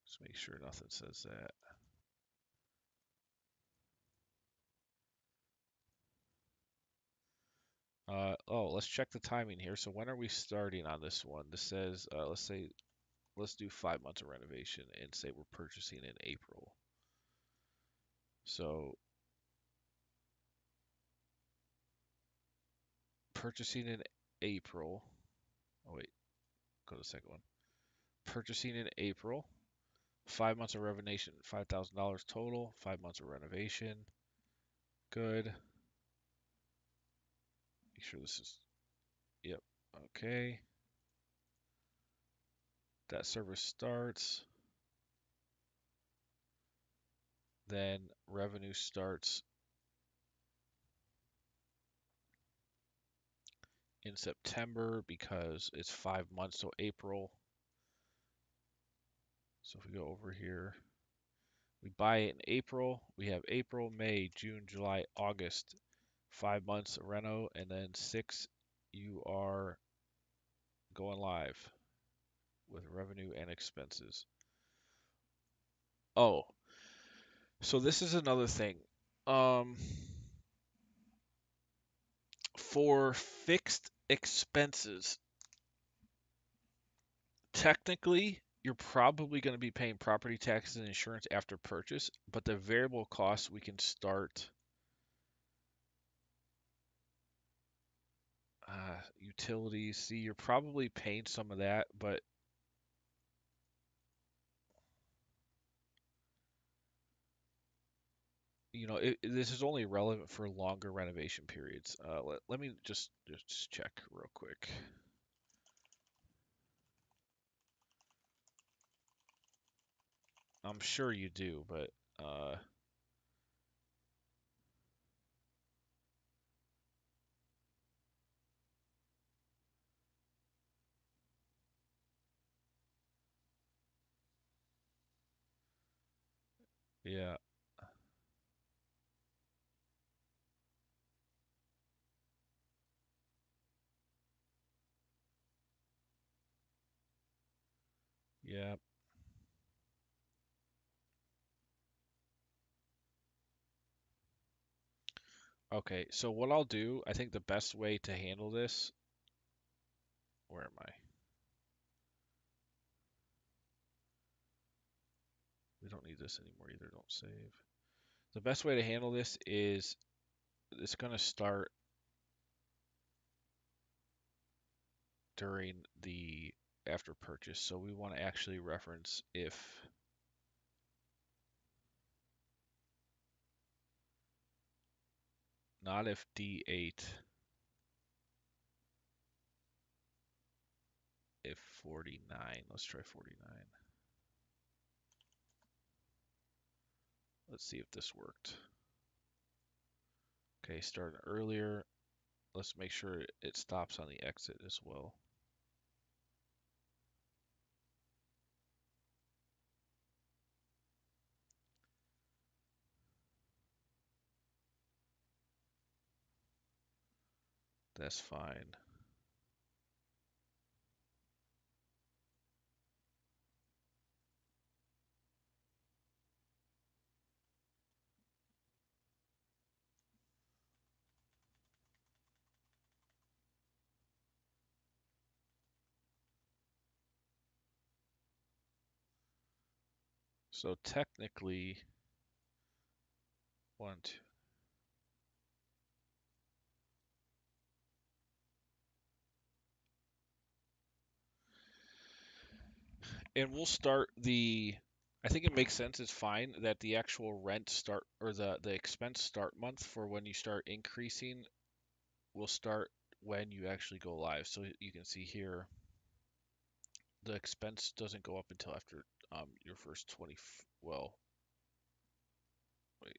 just make sure nothing says that. Let's check the timing here. So when are we starting on this one? This says, let's do 5 months of renovation and say we're purchasing in April. So purchasing in April. Oh wait, go to the second one. Purchasing in April. 5 months of renovation, $5,000 total. 5 months of renovation. Good. Make sure this is, yep, okay. That service starts. Then revenue starts in September because it's 5 months, so April. So if we go over here, we buy it in April. We have April, May, June, July, August. 5 months of reno, and then 6, you are going live with revenue and expenses. Oh, so this is another thing. For fixed expenses, technically, you're probably going to be paying property taxes and insurance after purchase, but the variable costs we can start Utilities. See, you're probably paying some of that, but this is only relevant for longer renovation periods. Let me just check real quick. I'm sure you do, but yeah, yeah. Okay, so what I'll do, I think the best way to handle this, where am I? We don't need this anymore either, don't save. The best way to handle this is it's going to start during the after purchase. So we want to actually reference if not if D8, if 49. Let's try 49. Let's see if this worked. Okay, starting earlier. Let's make sure it stops on the exit as well. That's fine. So technically, one, two, and we'll start the. I think it makes sense. It's fine that the actual rent start or the expense start month for when you start increasing will start when you actually go live. So you can see here, the expense doesn't go up until after your first 20. Well, wait,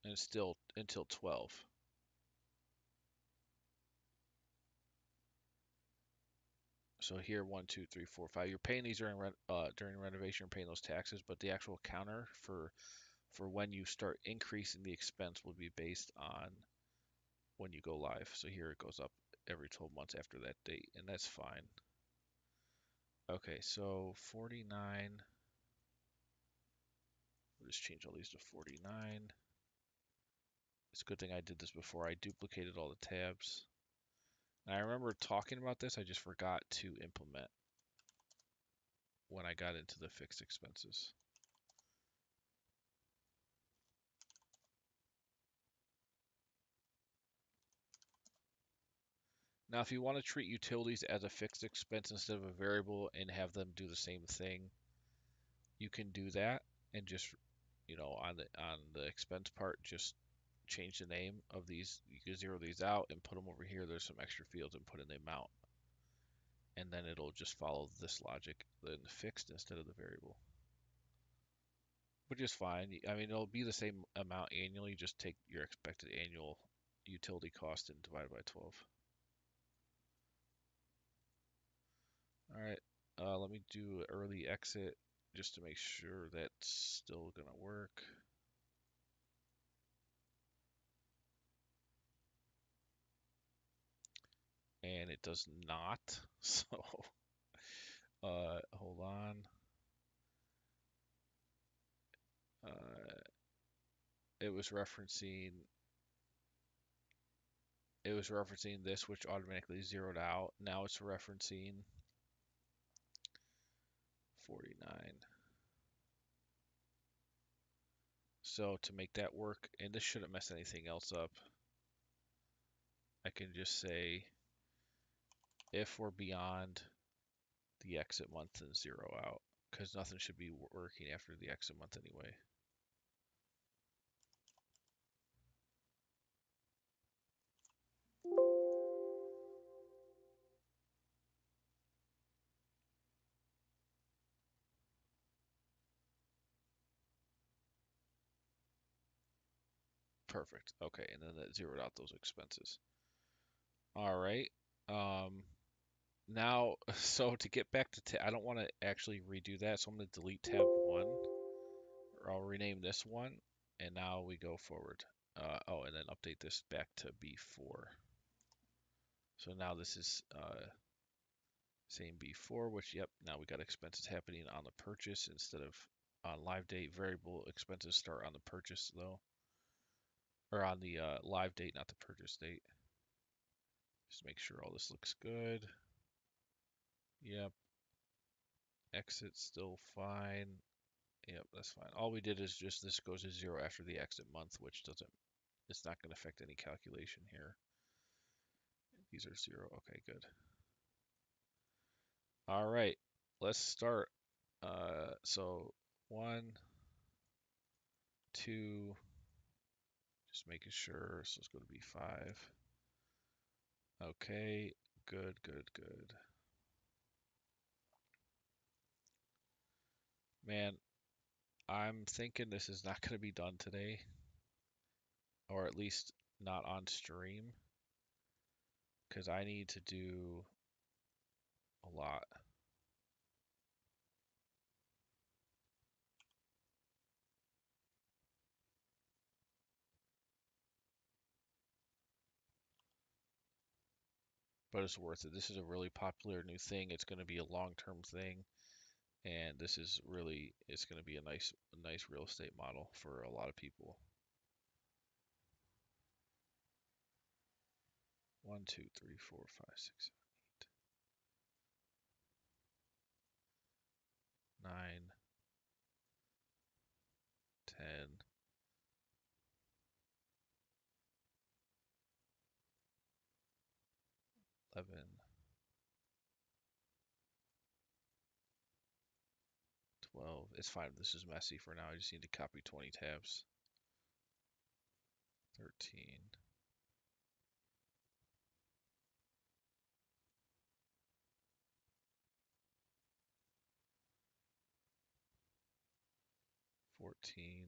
and it's still until 12. So here, 1, 2, 3, 4, 5. You're paying these during renovation, you're paying those taxes, but the actual counter for when you start increasing the expense will be based on when you go live. So here it goes up every 12 months after that date, and that's fine. Okay, so 49. We'll just change all these to 49. It's a good thing I did this before. I duplicated all the tabs. And I remember talking about this, I just forgot to implement when I got into the fixed expenses. Now, if you want to treat utilities as a fixed expense instead of a variable and have them do the same thing, you can do that and just, on the expense part, just change the name of these. You can zero these out and put them over here. There's some extra fields and put in the amount. And then it'll just follow this logic, the fixed instead of the variable. Which is fine. I mean, it'll be the same amount annually. Just take your expected annual utility cost and divide by 12. All right. Let me do early exit just to make sure that's still gonna work. And it does not. So, hold on. Uh, it was referencing this, which automatically zeroed out. Now it's referencing 49. So to make that work, and this shouldn't mess anything else up. can just say if we're beyond the exit month, then 0 out, because nothing should be working after the exit month anyway. Perfect. Okay, and then that zeroed out those expenses. All right. Now, so to get back to, I don't want to actually redo that, so I'm going to delete tab 1, or I'll rename this one, and now we go forward. Oh, and then update this back to B4. So now this is same B4, which, yep, now we got expenses happening on the purchase instead of on live date. Variable expenses start on the purchase, though, or on the live date, not the purchase date. Just make sure all this looks good. Yep. Exit still fine. Yep, that's fine. All we did is just this goes to 0 after the exit month, which doesn't, it's not going to affect any calculation here. These are 0. Okay, good. All right, let's start. So 1, 2, just making sure. So let's go to B5. Okay, good, good, good. Man, I'm thinking this is not going to be done today, or at least not on stream, because I need to do a lot. But it's worth it. This is a really popular new thing. It's going to be a long-term thing, and this is really, it's going to be a nice real estate model for a lot of people. 1, 2, 3, 4, 5, 6, 7, 8, 9, 10, 11, 12. It's fine. This is messy for now. I just need to copy 20 tabs. 13. 14,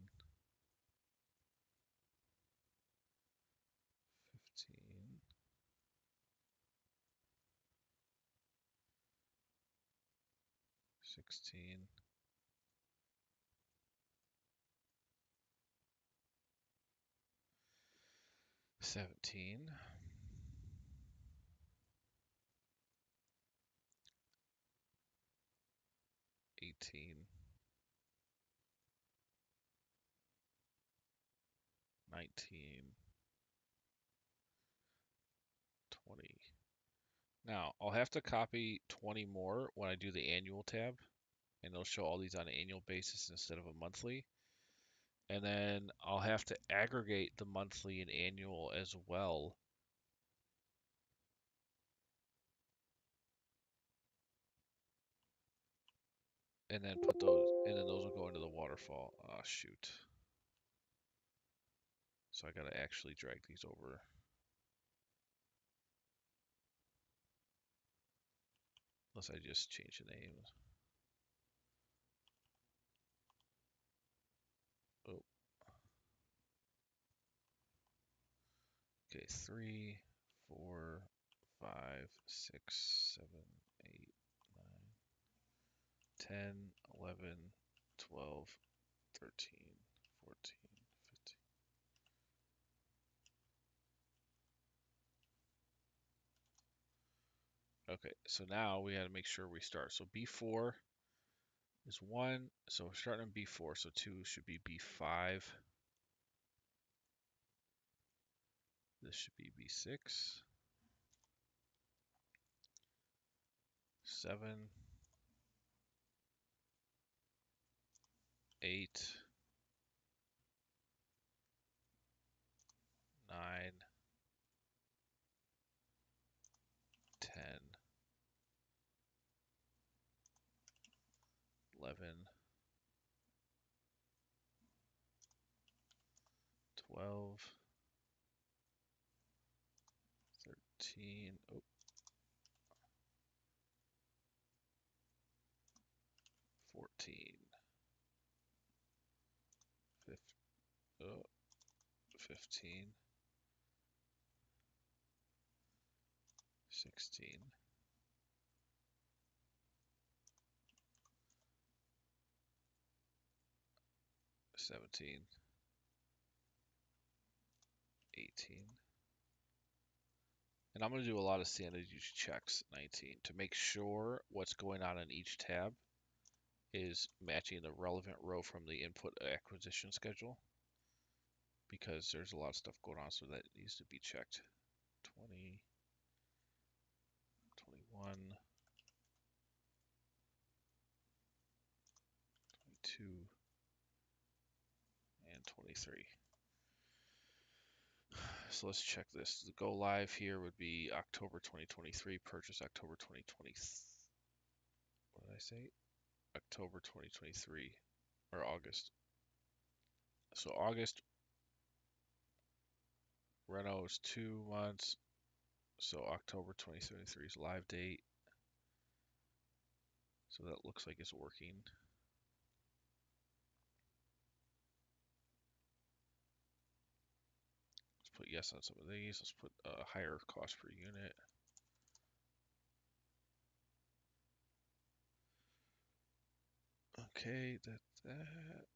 15, 16, 17, 18, 19, 20. Now, I'll have to copy 20 more when I do the annual tab, and it'll show all these on an annual basis instead of a monthly. And then I'll have to aggregate the monthly and annual as well. And then put those, and then those will go into the waterfall. Oh, shoot. So I gotta actually drag these over. Unless I just change the names. Oh. Okay, 3, 4, 5, 6, 7, 8, 9, 10, 11, 12, 13, 14, 15. Okay, so now we had to make sure we start. So B4 is 1, so we're starting on B4, so 2 should be B5. This should be B6. 7, 8, 9, 11, 12, 13, oh, 14, 15, 16, 17, 18. And I'm going to do a lot of sanity checks, 19, to make sure what's going on in each tab is matching the relevant row from the input acquisition schedule, because there's a lot of stuff going on, so that needs to be checked. 20, 21, 22, and 23. So let's check this. The go live here would be October 2023, purchase October 2020. What did I say? October 2023 or August. So August, reno is 2 months. So October 2023 is live date. So that looks like it's working. Let's put yes on some of these. Let's put a higher cost per unit. Okay, that's that.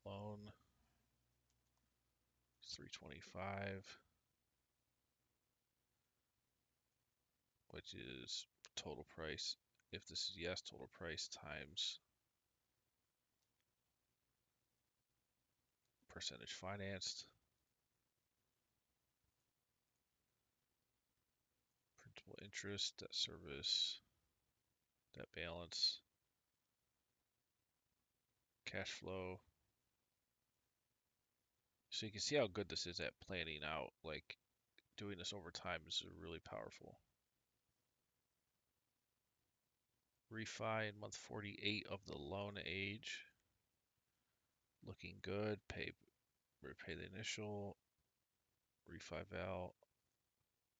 Loan 325, which is total price. If this is yes, total price times percentage financed. Principal interest, debt service, debt balance, cash flow. So you can see how good this is at planning out. Like, doing this over time is really powerful. Refi in month 48 of the loan age. Looking good. Repay the initial. Refi val.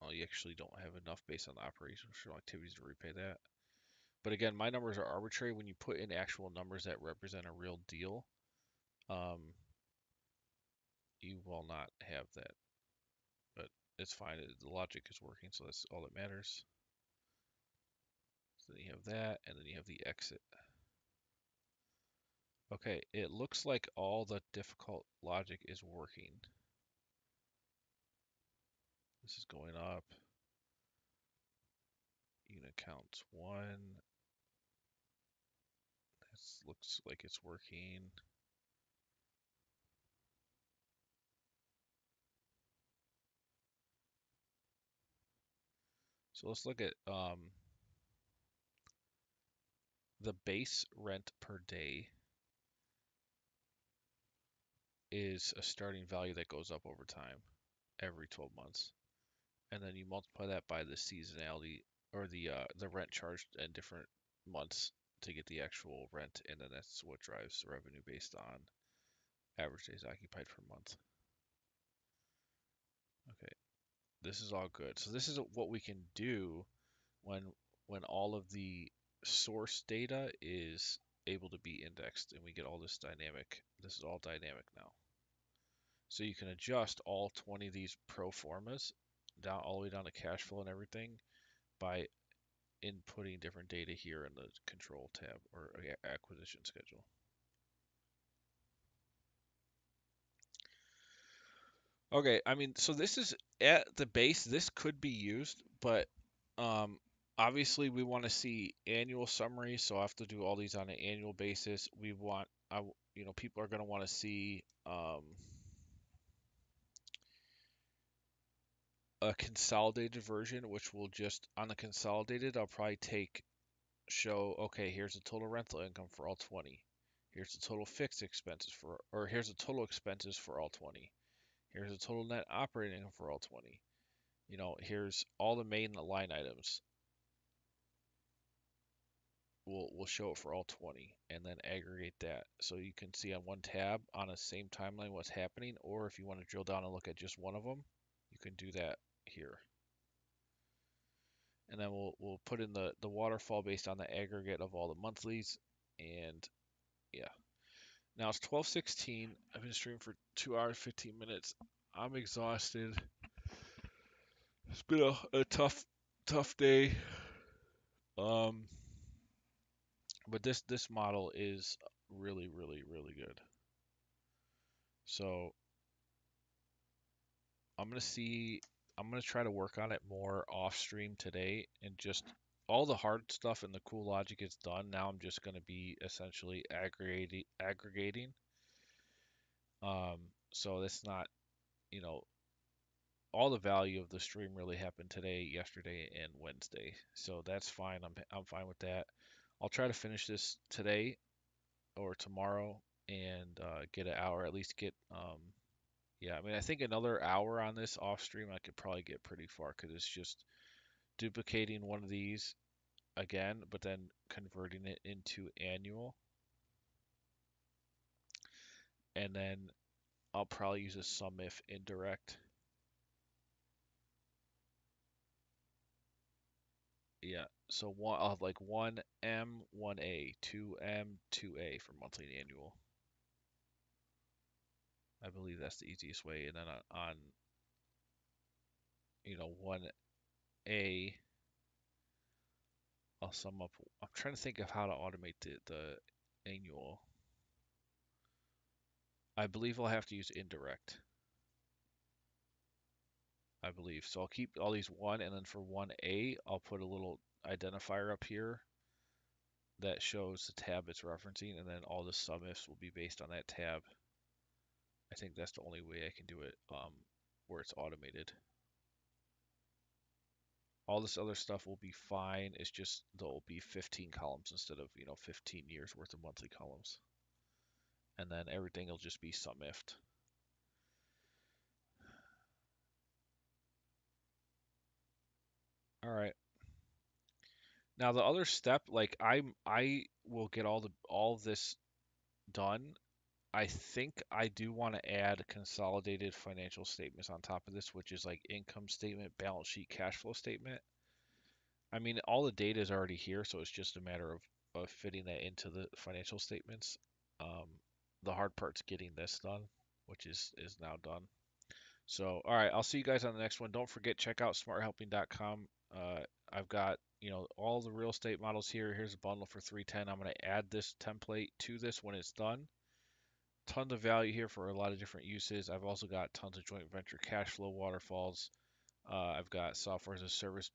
Oh, you actually don't have enough based on the operational activities to repay that. But again, my numbers are arbitrary. When you put in actual numbers that represent a real deal, you will not have that. But it's fine. The logic is working, so that's all that matters. So then you have that, and then you have the exit. Okay, it looks like all the difficult logic is working. This is going up. Unit counts 1. This looks like it's working. So let's look at the base rent per day is a starting value that goes up over time, every 12 months. And then you multiply that by the seasonality, or the rent charged in different months to get the actual rent, and then that's what drives revenue based on average days occupied per month. Okay, this is all good. So this is what we can do when all of the source data is able to be indexed and we get all this dynamic. This is all dynamic now. So you can adjust all 20 of these pro formas down all the way down to cash flow and everything by inputting different data here in the control tab or acquisition schedule. Okay, I mean, so this is at the base, this could be used, but obviously we want to see annual summaries, so I have to do all these on an annual basis. We want, people are going to want to see a consolidated version, which will just, on the consolidated, I'll probably show, okay, here's the total rental income for all 20. Here's the total fixed expenses or here's the total expenses for all 20. Here's the total net operating income for all 20. Here's all the main line items. we'll show it for all 20 and then aggregate that. So you can see on one tab on the same timeline what's happening, or if you want to drill down and look at just one of them, you can do that here. And then we'll put in the waterfall based on the aggregate of all the monthlies. And yeah. Now it's 12:16. I've been streaming for 2 hours 15 minutes. I'm exhausted. It's been a tough day. Um but this model is really really good. So I'm gonna see. I'm gonna try to work on it more off stream today, and just all the hard stuff and the cool logic is done. Now I'm just gonna be essentially aggregating. So that's not, you know, all the value of the stream really happened today, yesterday, and Wednesday. So that's fine. I'm fine with that. I'll try to finish this today or tomorrow and get an hour, at least get yeah, I mean, I think another hour on this off stream, I could probably get pretty far because it's just duplicating one of these again, but then converting it into annual. And then I'll probably use a sum if indirect. Yeah, so I'll have like 1M, 1A, 2M, 2A for monthly and annual. I believe that's the easiest way. And then on 1A, I'll sum up. I'm trying to think of how to automate the annual. I believe I'll have to use indirect. I believe. So I'll keep all these 1, and then for 1A, I'll put a little identifier up here that shows the tab it's referencing, and then all the sum ifs will be based on that tab. I think that's the only way I can do it where it's automated. All this other stuff will be fine. It's just there'll be 15 columns instead of 15 years worth of monthly columns, and then everything will just be sum ifed. All right. Now the other step, like I will get all this done. I think I do want to add consolidated financial statements on top of this, which is like income statement, balance sheet, cash flow statement. I mean, all the data is already here, so it's just a matter of fitting that into the financial statements. Um, the hard part's getting this done, which is now done. So, all right, I'll see you guys on the next one. Don't forget, check out smarthelping.com. I've got, all the real estate models here. Here's a bundle for 310. I'm going to add this template to this when it's done. Tons of value here for a lot of different uses. I've also got tons of joint venture cash flow waterfalls. I've got software as a service,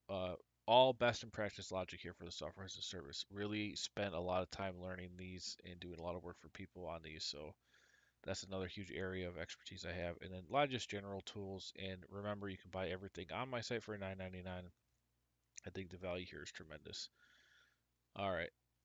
uh, all best in practice logic here for the software as a service. Really spent a lot of time learning these and doing a lot of work for people on these. So that's another huge area of expertise I have. And then a lot of just general tools. And remember, you can buy everything on my site for $9.99. I think the value here is tremendous. All right.